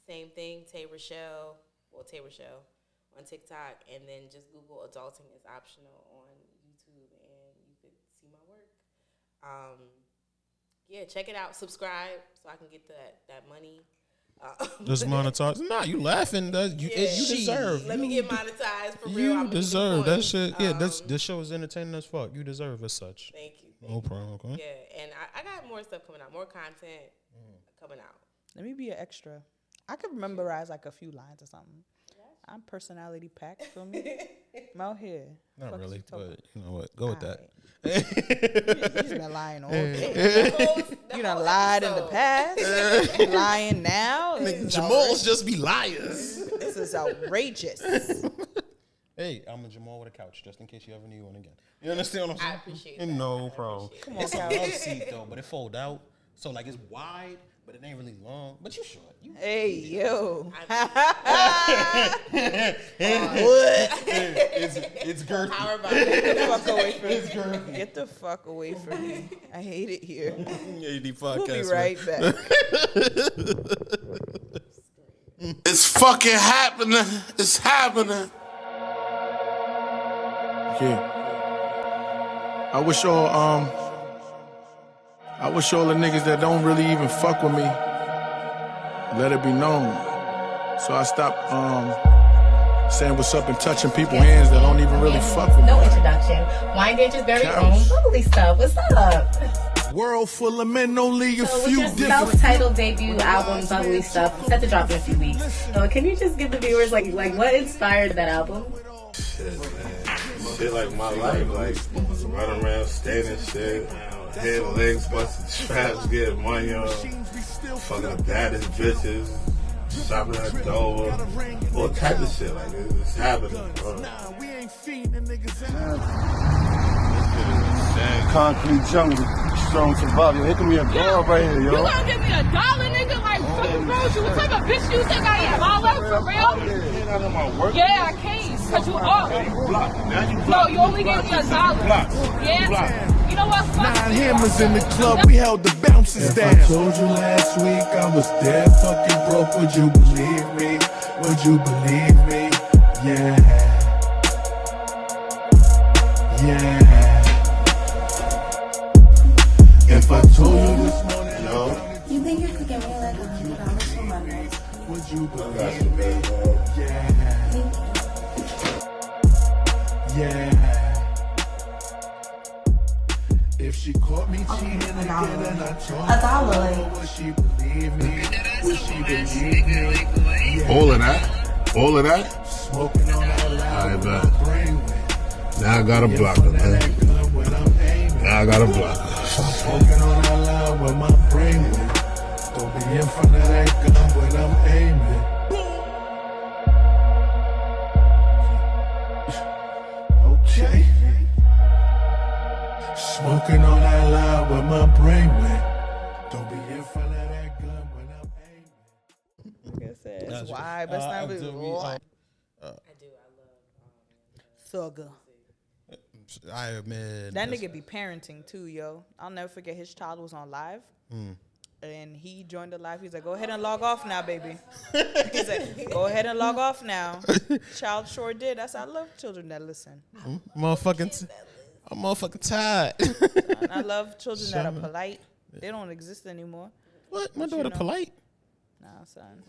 same thing, Tae Rachelle on TikTok, and then just Google Adulting is Optional on YouTube, and you could see my work. Yeah, check it out, subscribe, so I can get that money. Just monetize? Nah, you laughing? You deserve. Let me get monetized for real. You deserve that shit. Yeah, this show is entertaining as fuck. You deserve as such. Thank you. No problem. Okay. Yeah, and I got more stuff coming out, more content coming out. Let me be an extra. I could memorize like a few lines or something. I'm personality packed, feel me? I'm out here. Not really, but you know what? Go with that. You just been lying all day. You done lied in the past. You lying now. Jamals just be liars. This is outrageous. Hey, I'm a Jamal with a couch, just in case you ever need one again. You understand what I'm saying? I appreciate that. No problem. Come on, It's a couch. love seat though, but it fold out, so like it's wide, but it ain't really long. But you short. You Hey, yo. what? It's girthy. Power by Get the fuck away from It's me. girthy. Get the fuck away from me. I hate it here. A.D. podcast. We'll be right back. It's fucking happening. It's happening. Yeah. I wish all the niggas that don't really even fuck with me, let it be known. So I stopped saying what's up and touching people's hands that don't even really fuck with me. No introduction. Wine Danger's very own bubbly stuff. What's up? World full of men, only a So few with your different. self-titled debut album, Bubbly Stuff, set to drop in a few weeks. So can you just give the viewers like what inspired that album? Shit, man. Shit like my life, like running around, standing shit, head, legs, busting straps, getting money on, fucking the baddest bitches, shopping at Dover, all type of shit. Like it's happening, bro. Concrete jungle, strong survival. Here can be a girl right here, yo. You gonna give me $1, nigga? Like, what's wrong with you? What type of bitch you think I am? All up for real? Yeah, I can't. Cause you off. No, you only gave me $1. Yeah. You know what? Fuck 9 you. hammers in the club, we held the bounces down. I told you last week I was dead fucking broke. Would you believe me? Would you believe me? Yeah. Yeah. If I told you this morning, You think you could give me like $100 for my next? would you believe me? Yeah. Yeah. If she caught me cheating again and I told her, would she believe me? Would she believe me? Yeah. All of that? All of that? Smoking on that loud I bet. Now I gotta block her, man. Now I gotta block her. Smoking on that loud with my brain went. Don't be in front of that gun when I'm aiming. Okay. Smoking on that loud with my brain went. Don't be in front of that gun when I'm aiming. Like I said, it's why, but it's not really why. Thugger. I admit That nigga be parenting too, yo. I'll never forget his child was on live. And he joined the live. He's like, go ahead and log off now, baby. He's like, go ahead and log off now. Child sure did. I said, I love children that listen. I'm motherfucking tired. I love children that are polite. They don't exist anymore. What? My daughter polite? Nah, son.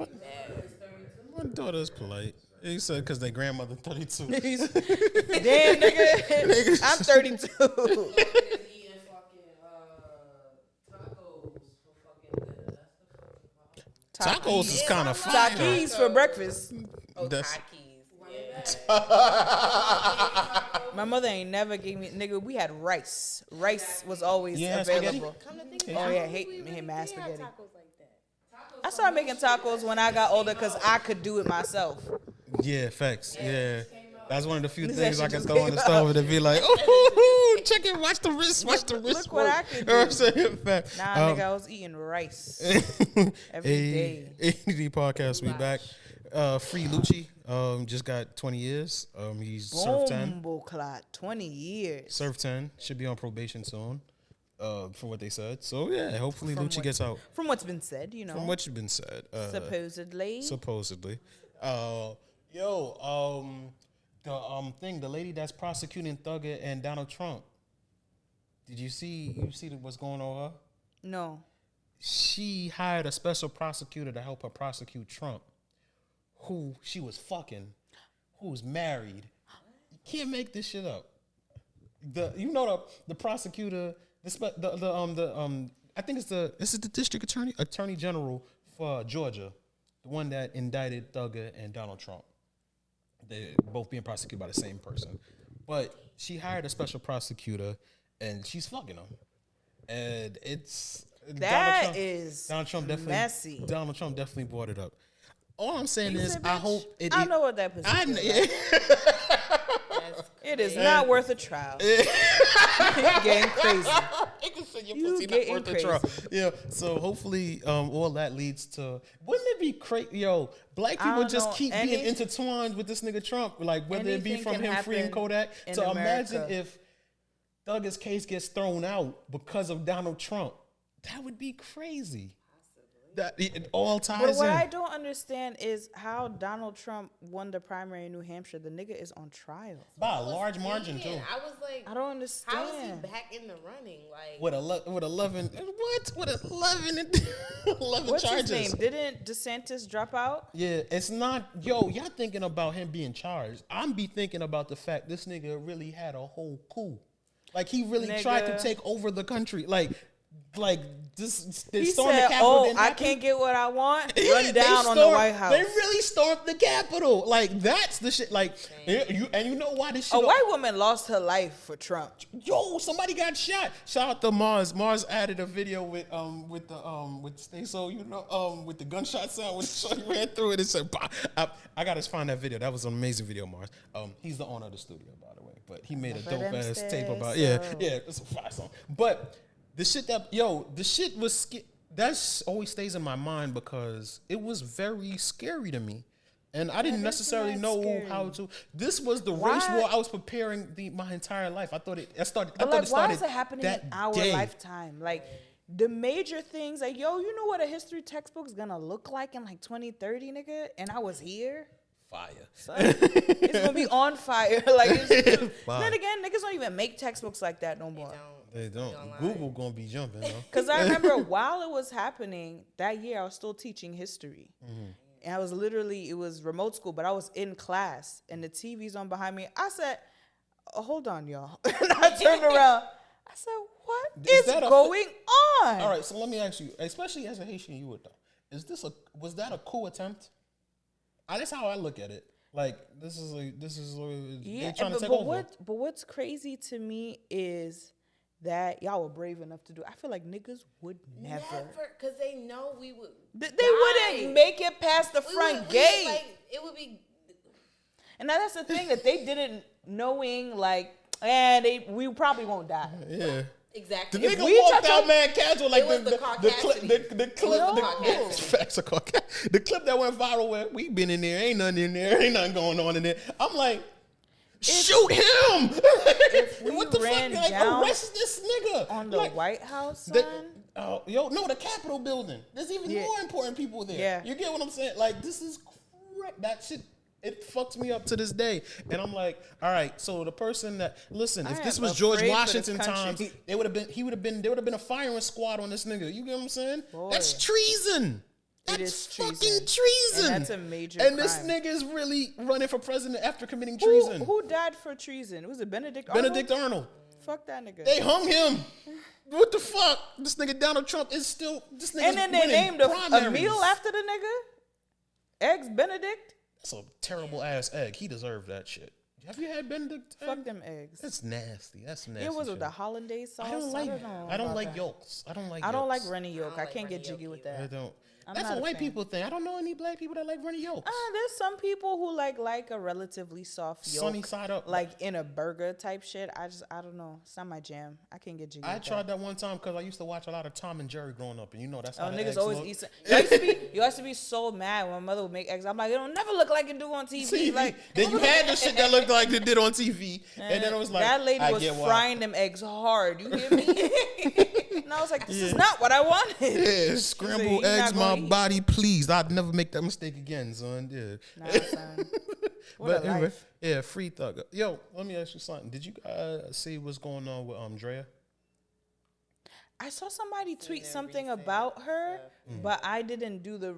My daughter's polite. He said because their grandmother 32. Damn, nigga. I'm 32. Tacos is kind of fire. Takis for breakfast. Oh, That's- My mother ain't never gave me, nigga, we had rice. Rice was always available. Oh, yeah, hate mad spaghetti. I started making tacos when I got older because I could do it myself. Yeah, facts. Yeah. That's one of the few This things shit I can just throw on came the out. stove and be like, oh, check it, watch the wrist, watch the wrist. Look what work. I can You know what I'm do. saying? Fact. Nah, nigga, I was eating rice every day. A.D. podcast, we back. Free Lucci just got 20 years. He's served 10. Clot, 20 years. Served 10. Should be on probation soon. From what they said. So yeah, hopefully Lucci gets out. From what's been said, you know. From what's been said. Supposedly. The lady that's prosecuting Thugger and Donald Trump. Did you see what's going on with her? No. She hired a special prosecutor to help her prosecute Trump, who she was fucking, who was married. You can't make this shit up. The prosecutor I think this is the district attorney general for Georgia, the one that indicted Thugger and Donald Trump. They're both being prosecuted by the same person, but she hired a special prosecutor, and she's fucking him, and it's Donald Trump definitely messy. Donald Trump definitely brought it up. All I'm saying is, I hope it. I know what that position is. It is not worth a trial. You're getting crazy. You getting crazy. Yeah. So hopefully, all that leads to. Wouldn't it be crazy? Yo, black people just keep being intertwined with this nigga Trump. Like whether it be from him freeing Kodak. So imagine if Thugger's case gets thrown out because of Donald Trump. That would be crazy. That it all ties in. But what I don't understand is how Donald Trump won the primary in New Hampshire. The nigga is on trial by a large margin too. I was like, I don't understand. How is he back in the running? Like with 11 what? With 11 What's charges. His name? Didn't DeSantis drop out? Yeah, it's not. Yo, y'all thinking about him being charged. I'm be thinking about the fact this nigga really had a whole coup. Like he really tried to take over the country. Like this, they stormed the Capitol. I can't get what I want. Run down on the White House. They really stormed the Capitol. Like that's the shit. Like you know why this shit? A white woman lost her life for Trump. Yo, somebody got shot. Shout out to Mars. Mars added a video with Stay So, you know, with the gunshot sound when she ran through it. It said, bah. I gotta find that video. That was an amazing video, Mars. He's the owner of the studio, by the way. But he made a dope ass tape about it's a fire song. But the shit was that's always stays in my mind because it was very scary to me, and I didn't necessarily know how to. This was the race war I was preparing my entire life. I thought it started. Why is it happening in our lifetime? Like the major things, like you know what a history textbook is gonna look like in like 2030, nigga, and I was here. Fire. So, it's gonna be on fire. Like then again, niggas don't even make textbooks like that no more. They don't. Google gonna be jumping though. Because I remember while it was happening that year, I was still teaching history, and I was it was remote school, but I was in class, and the TV's on behind me. I said, hold on, y'all. And I turned around. I said, what is going on? All right, so let me ask you, especially as a Haitian, you would know. Was that a coup attempt? That's how I look at it. Like this is they're trying to take over. But what's crazy to me is that y'all were brave enough to do. I feel like niggas would never, because they know we would. They wouldn't make it past the front gate. It would be. And now that's the thing that they didn't knowing we probably won't die. Yeah. Exactly. The nigga walked out mad casual like the clip that went viral where we been in there, ain't nothing in there, ain't nothing going on in there. I'm like, shoot him! What the fuck? Like, arrest this nigga on the White House, son? The Capitol building. There's even more important people there. Yeah. You get what I'm saying? Like, this is that shit. It fucks me up to this day. And I'm like, all right, so the person that if this was George Washington times, there would have been a firing squad on this nigga. You get what I'm saying? Boy. That's treason. That's fucking treason. And that's a major crime. this nigga is really running for president after committing treason. Who died for treason? Was it Benedict Arnold? Benedict Arnold. Fuck that nigga. They hung him. What the fuck? This nigga Donald Trump is still this nigga. And then they named a meal after the nigga? Eggs Benedict? That's a terrible ass egg. He deserved that shit. Have you had Benedict? Fuck them eggs. That's nasty. That's nasty. It was with the hollandaise sauce. I don't like yolks. I don't like runny yolk. I can't get jiggy with that. I don't. That's a white people thing. I don't know any black people that like runny yolks. There's some people who like a relatively soft yolk. Sunny side up. Like in a burger type shit. I don't know. It's not my jam. I can't get jiggy. I tried that one time because I used to watch a lot of Tom and Jerry growing up, and you know that's how niggas always eat. You used to be so mad when my mother would make eggs. I'm like, it don't never look like it do on TV. Like then you had the shit that looked like it did on TV, and then it was like that lady was frying them eggs hard. You hear me? And I was like, this is not what I wanted. Yeah, scrambled eggs, my body, please. I'd never make that mistake again, son. Yeah. Nah, son. What a life. Yeah, free thug. Yo, let me ask you something. Did you see what's going on with Drea? I saw somebody tweet something about her, but I didn't do the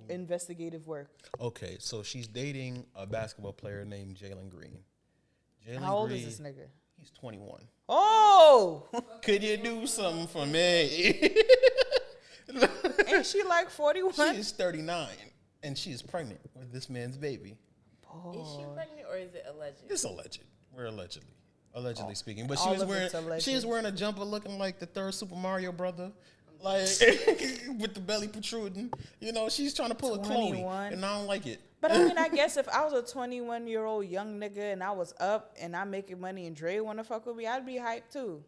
investigative work. Okay, so she's dating a basketball player named Jalen Green. How old is this nigga? He's 21. Oh, could you do something for me? ain't she like 41? She is 39, and she is pregnant with this man's baby. Is she pregnant or is it alleged? It's alleged. We're allegedly speaking. But she was wearing a jumper looking like the third Super Mario brother, like with the belly protruding. You know, she's trying to pull a Chloe, and I don't like it. But I mean, I guess if I was a 21-year-old young nigga and I was up and I'm making money and Dre want to fuck with me, I'd be hyped too.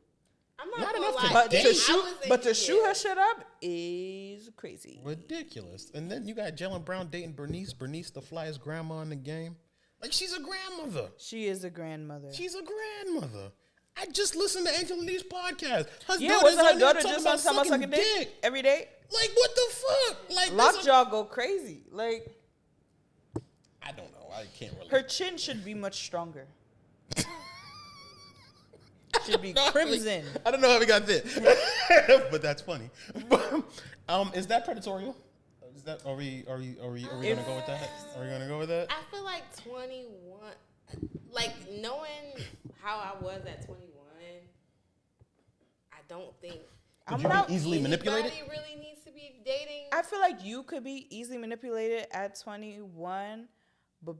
I'm not enough lie. to shoot her shit up is crazy. Ridiculous. And then you got Jalen Brown dating Bernice the flyest grandma in the game. Like, she's a grandmother. She is a grandmother. She's a grandmother. I just listened to Angela Lee's podcast. Wasn't her daughter just on sucking dick every day? Like, what the fuck? Like, Lockjaw go crazy. Like, I don't know. I can't relate. Her chin should be much stronger. Should be crimson. I don't know how we got there, but that's funny. Is that predatorial? Is that are we gonna go with that? Are we gonna go with that? I feel like 21, like knowing how I was at 21, I don't think Could you be easily manipulated? anybody really needs to be dating. I feel like you could be easily manipulated at 21, but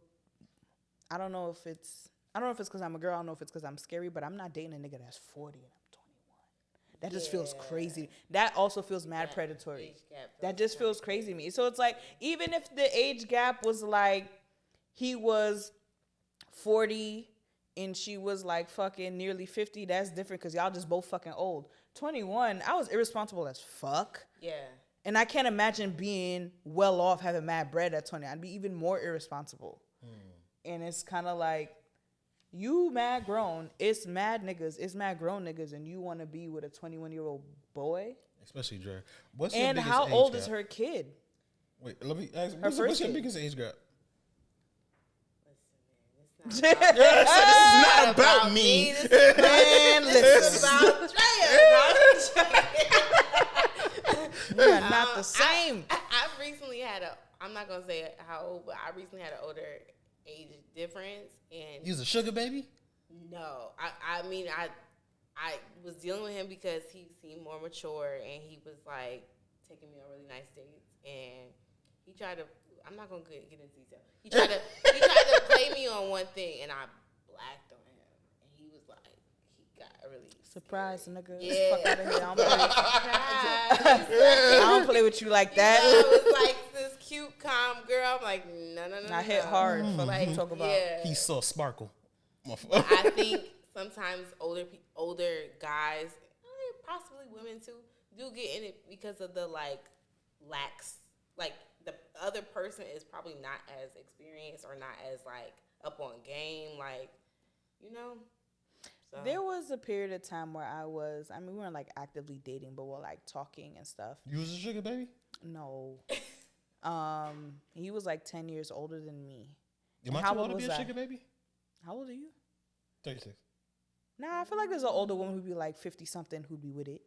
I don't know if it's because I'm a girl. I don't know if it's because I'm scary, but I'm not dating a nigga that's 40 and I'm 21. That just feels crazy. That also feels mad predatory. That just feels crazy to me. So it's like, even if the age gap was like, he was 40 and she was like fucking nearly 50, that's different because y'all just both fucking old. 21, I was irresponsible as fuck. Yeah. And I can't imagine being well off having mad bread at 20. I'd be even more irresponsible. And it's kind of like, you mad grown, it's mad niggas, it's mad grown niggas, and you want to be with a 21-year-old boy? Especially Dre. What's your and biggest how age old gap? Is her kid? Wait, let me ask. Her What's your kid. biggest age gap? This is not about me. Man, This is about Drea. We are not the same. I recently had I'm not going to say how old, but I recently had an older age difference. And You was a sugar baby? No. I mean, I was dealing with him because he seemed more mature and he was like taking me on really nice dates. And he tried to, I'm not going to get into detail. He tried to play me on one thing and I blacked on him. And he was like, he got really surprise, nigga. Yeah. Fuck out of here. I don't play with you like that. You know, I was like this cute, calm girl. I'm like, no. I hit hard for like to talk about. Yeah. He saw sparkle. I think sometimes older guys, possibly women too, do get in it because of the lax. Like the other person is probably not as experienced or not as like up on game. Like, you know. So. There was a period of time where we weren't like actively dating, but we're like talking and stuff. You was a sugar baby? No. He was like 10 years older than me. Am I too old to be a sugar baby? How old are you? 36. Nah, I feel like there's an older woman who'd be like 50-something who'd be with it.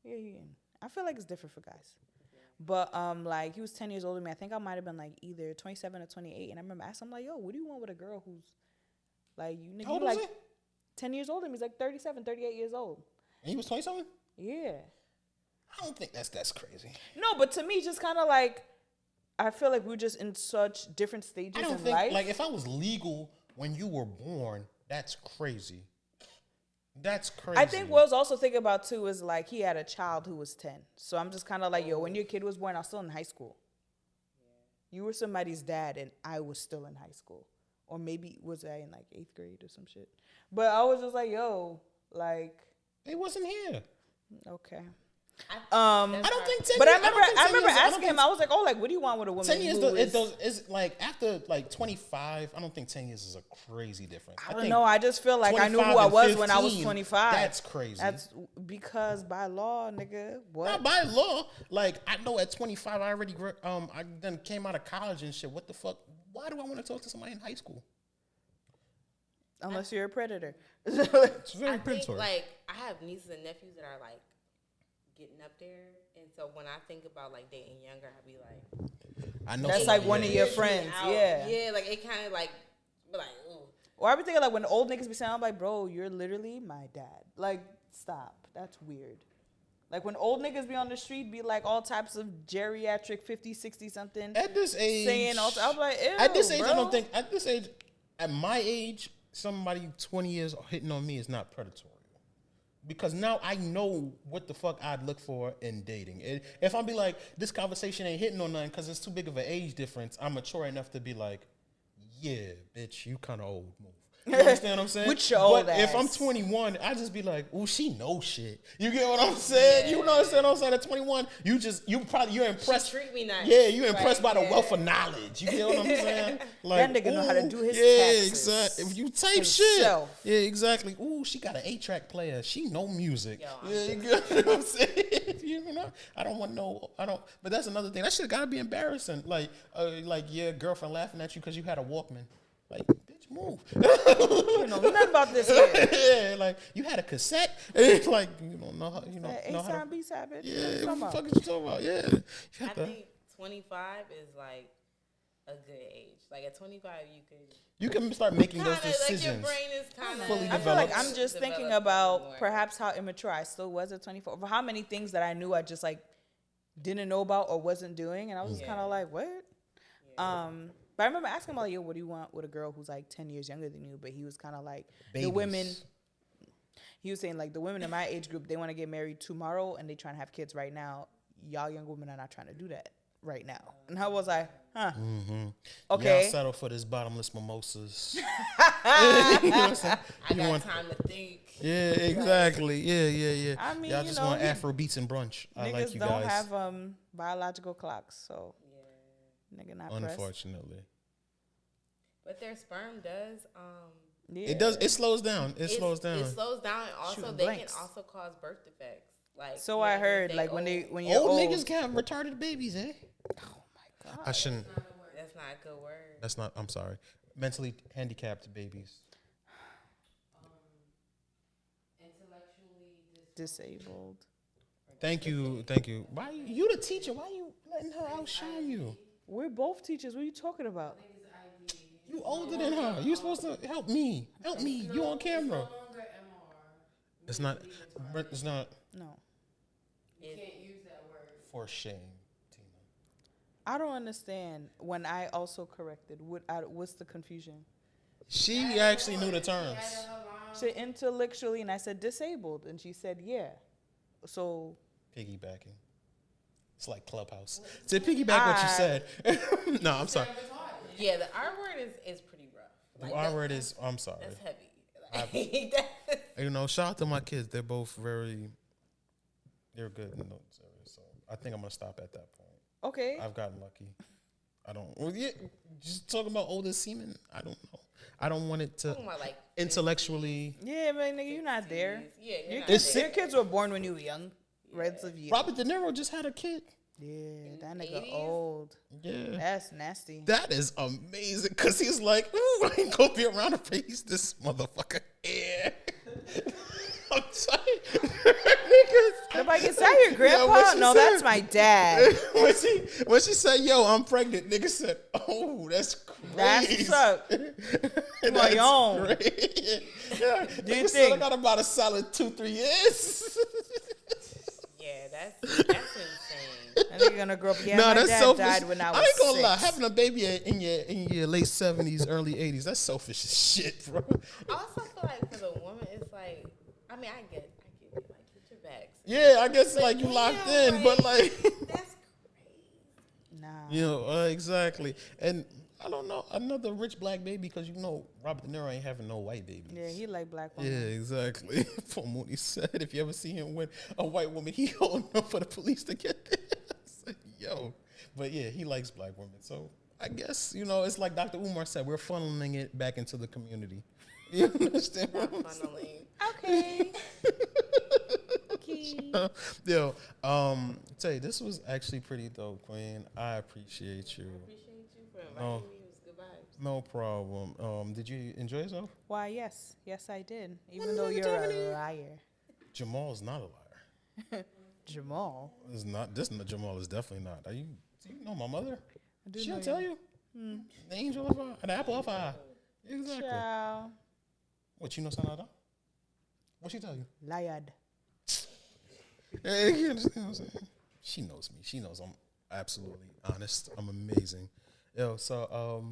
Yeah. I feel like it's different for guys. Yeah. But like he was 10 years older than me. I think I might have been like either 27 or 28. And I remember asking him like, yo, what do you want with a girl who's like you nigga? How old like is he? 10 years older than me. He's like 37, 38 years old. And he was 27? Yeah. I don't think that's crazy. No, but to me, just kind of like, I feel like we're just in such different stages I don't in think, life. like, if I was legal when you were born, that's crazy. That's crazy. I think what I was also thinking about, too, is, like, he had a child who was 10. So I'm just kind of like, yo, when your kid was born, I was still in high school. Yeah. You were somebody's dad, and I was still in high school. Or maybe was I in, like, 8th grade or some shit. But I was just like, yo, like. He wasn't here. Okay. I don't think 10 but years. I remember asking him. I was like, "Oh, like, what do you want with a woman?" 10 years is like after like 25. I don't think 10 years is a crazy difference. I don't know. I just feel like I knew who I was when I was 25. That's crazy. That's because by law, nigga. What? Not by law. Like I know at 25, I already I then came out of college and shit. What the fuck? Why do I want to talk to somebody in high school? Unless you're a predator. It's very predatory. Think, like I have nieces and nephews that are like getting up there, and so when I think about like dating younger, I'd be like, I know that's like one of your friends, yeah, like it kind of like, ooh. Or I be thinking like when old niggas be saying, I'm like, bro, you're literally my dad. Like, stop. That's weird. Like when old niggas be on the street, be like all types of geriatric 50, 60 something. At this age, saying all I'm like, ew, at this age, bro. I don't think. At this age, at my age, somebody 20 years hitting on me is not predatory. Because now I know what the fuck I'd look for in dating. If I'm be like, this conversation ain't hitting on nothing because it's too big of an age difference, I'm mature enough to be like, yeah, bitch, you kind of old. Move. You understand what I'm saying? With your old But if ass. I'm 21, I just be like, oh, she knows shit. You get what I'm saying? Yeah. You know what I'm saying? At 21, you're impressed. She treat me nice. Yeah, you're impressed by the wealth of knowledge. You get what I'm saying? Like, that nigga know how to do his taxes. exactly. If you type himself. shit. Yeah, exactly. Ooh, she got an 8-track player. She know music. Yeah, you get what I'm saying? You know? But that's another thing. That shit gotta be embarrassing. Like your girlfriend laughing at you because you had a Walkman. Like, bitch, move. You know nothing about this here. Yeah, like you had a cassette. It's like you don't know how you know. A-side, B-side, bitch. Yeah, what the fuck is you talking about? Yeah. I think 25 is like a good age. Like at 25, you can start making those kinda, decisions. Like your brain is kind of fully I feel like developed. I'm just thinking about perhaps how immature I still was at 24. For how many things that I knew I just like didn't know about or wasn't doing, and I was just kind of like, what? Yeah. But I remember asking him like, yo, what do you want with a girl who's like 10 years younger than you? But he was kind of like, Babies. the women. He was saying like the women in my age group, they want to get married tomorrow and they trying to have kids right now. Y'all young women are not trying to do that right now. And I was like, huh. Mm-hmm. Okay. Y'all settle for this bottomless mimosas. I got time to think. Yeah, exactly. Yeah. I mean, y'all just want Afro beats and brunch. I like you guys. Niggas don't have biological clocks, so nigga not unfortunately. Pressed. But their sperm does. It does. It slows down. It slows down. It slows down, and also they can also cause birth defects. Like so I heard, like when you're old niggas can have retarded babies, eh? Oh my god. I shouldn't. That's not a good word. That's not. I'm sorry. Mentally handicapped babies. Intellectually disabled. Thank you. Why you the teacher? Why you letting her outshine you? We're both teachers. What are you talking about? You older than her. You supposed to help me. Help me. You on camera. It's not. It's not. No. You can't use that word. For shame, Tina. I don't understand. When I also corrected, what's the confusion? She actually knew the terms. She said intellectually, and I said disabled, and she said yeah. So piggybacking. It's like Clubhouse. To piggyback what you said. No, I'm sorry. Yeah, the R word is pretty rough. The R word is. I'm sorry. That's heavy. You know, shout out to my kids. They're both they're good in those areas. So I think I'm gonna stop at that point. Okay. I've gotten lucky. I don't. Well, yeah, just talking about older semen. I don't know. I don't want it to like intellectually. Yeah, man, nigga, you're not there. Yeah, your kids were born when you were young. Relatively. Robert De Niro just had a kid. Yeah, that nigga old. Yeah, that's nasty. That is amazing because he's like, ooh, I ain't gonna be around to face this motherfucker. Yeah. I'm sorry. Nobody can say your grandpa. No, that's my dad. when she said, "Yo, I'm pregnant," nigga said, "Oh, that's crazy. That's what's up." My own. Yeah. Do you think I got about a solid 2-3 years? Yeah, that's insane. And they're gonna grow up. Yeah, no, my that's dad selfish. died when I was I ain't gonna 6. lie. Having a baby in your late 70s, early 80s, that's selfish as shit, bro. I also feel like for the woman, it's like, I mean, I get it, like get your bags. Yeah, I guess like you locked in, but like that's crazy. Nah. You know, exactly. And I don't know, another rich black baby, because you know Robert De Niro ain't having no white babies. Yeah, he like black women. Yeah, exactly. Poor Mooney said, if you ever see him with a white woman, he holding up for the police to get there. I said, yo. But yeah, he likes black women. So I guess, you know, it's like Dr. Umar said, we're funneling it back into the community. You understand what I'm saying? Okay. Yo, Tae, this was actually pretty dope, Queen. I appreciate you. I appreciate you for inviting me. It was good vibes. No problem. Did you enjoy yourself? Why, yes. Yes, I did. Even though you're a liar. Jamal's not a liar. Jamal? Is not. Jamal is definitely not. Do you know my mother? I do She'll know tell you. The angel of the apple of eye. Exactly. Ciao. What, you know Sanada? What she tell you? Liad. Hey, you understand what I'm saying? She knows me. She knows I'm absolutely honest. I'm amazing. Yo, so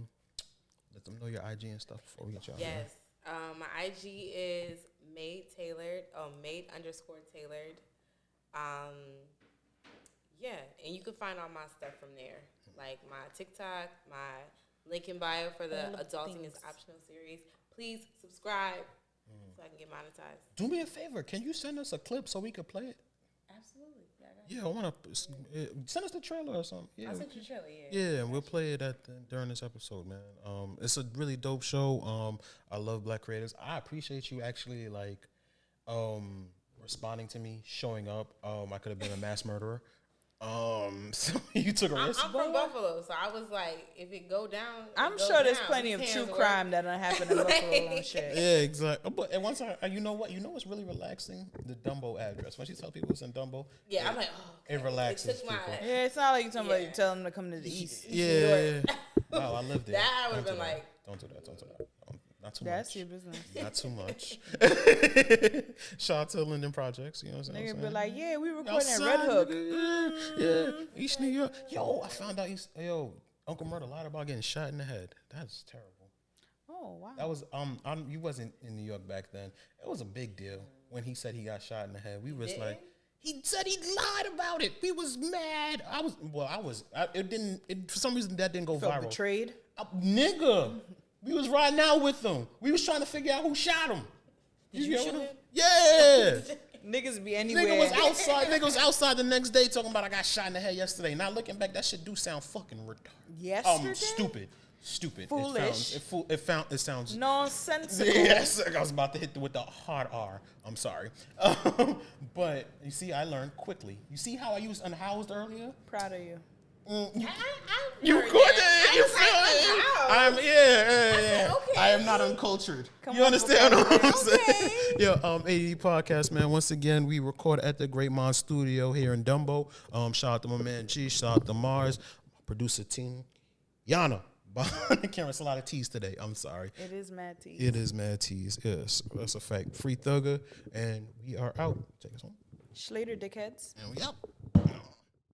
let them know your IG and stuff before we get y'all. Yes. My IG is Made_Tailored. Made_Tailored. Yeah, and you can find all my stuff from there. Like my TikTok, my link in bio for the Adulting is Optional series. Please subscribe so I can get monetized. Do me a favor. Can you send us a clip so we can play it? Absolutely. Yeah, I want to send us the trailer or something. Yeah, I'll send you the trailer, Yeah, and we'll play it during this episode, man. It's a really dope show. I love Black creators. I appreciate you actually responding to me, showing up. I could have been a mass murderer. So you took a risk. I'm from Buffalo, so I was like, if it go down, I'm sure there's plenty of true crime that done happen in Buffalo and shit. Yeah, exactly. But and once you know what? You know what's really relaxing? The Dumbo address. When she tells people it's in Dumbo. Yeah, I'm like, oh, okay. It relaxes people. Yeah, it's not like you talking about tell them to come to the east. Yeah. Wow, I lived there. That I would have been like, don't do that. Not too That's much. your business. Not too much. Shout out to Linden Projects. You know what I'm saying? Nigga be like, yeah, we recording at Red Hook. Yeah. East New York. Yo, I found out. Uncle Murder lied about getting shot in the head. That's terrible. Oh wow. That was you wasn't in New York back then. It was a big deal when he said he got shot in the head. We was like, he said he lied about it. We was mad. For some reason that didn't go viral. Betrayed. Nigga. We was riding out with them. We was trying to figure out who shot him. Did you shoot him? Yeah. Niggas be anywhere. Nigga was outside the next day talking about I got shot in the head yesterday. Now looking back, that shit do sound fucking retarded. Yesterday? Stupid. Foolish. It sounds nonsensical. Yes, I was about to hit with the hard R. I'm sorry. But you see, I learned quickly. You see how I used unhoused earlier? Proud of you. You feel it? Yeah. Okay. I am not uncultured. You understand what I'm saying? Yo, A.D.D podcast, man. Once again, we record at the Great Mon Studio here in Dumbo. Shout out to my man G. Shout out to Mars, producer team, Yana. Behind the camera, it's a lot of teas today. I'm sorry. It is mad teas. Yes, that's a fact. Free Thugger, and we are out. Take us home. Schlater, dickheads. And we out.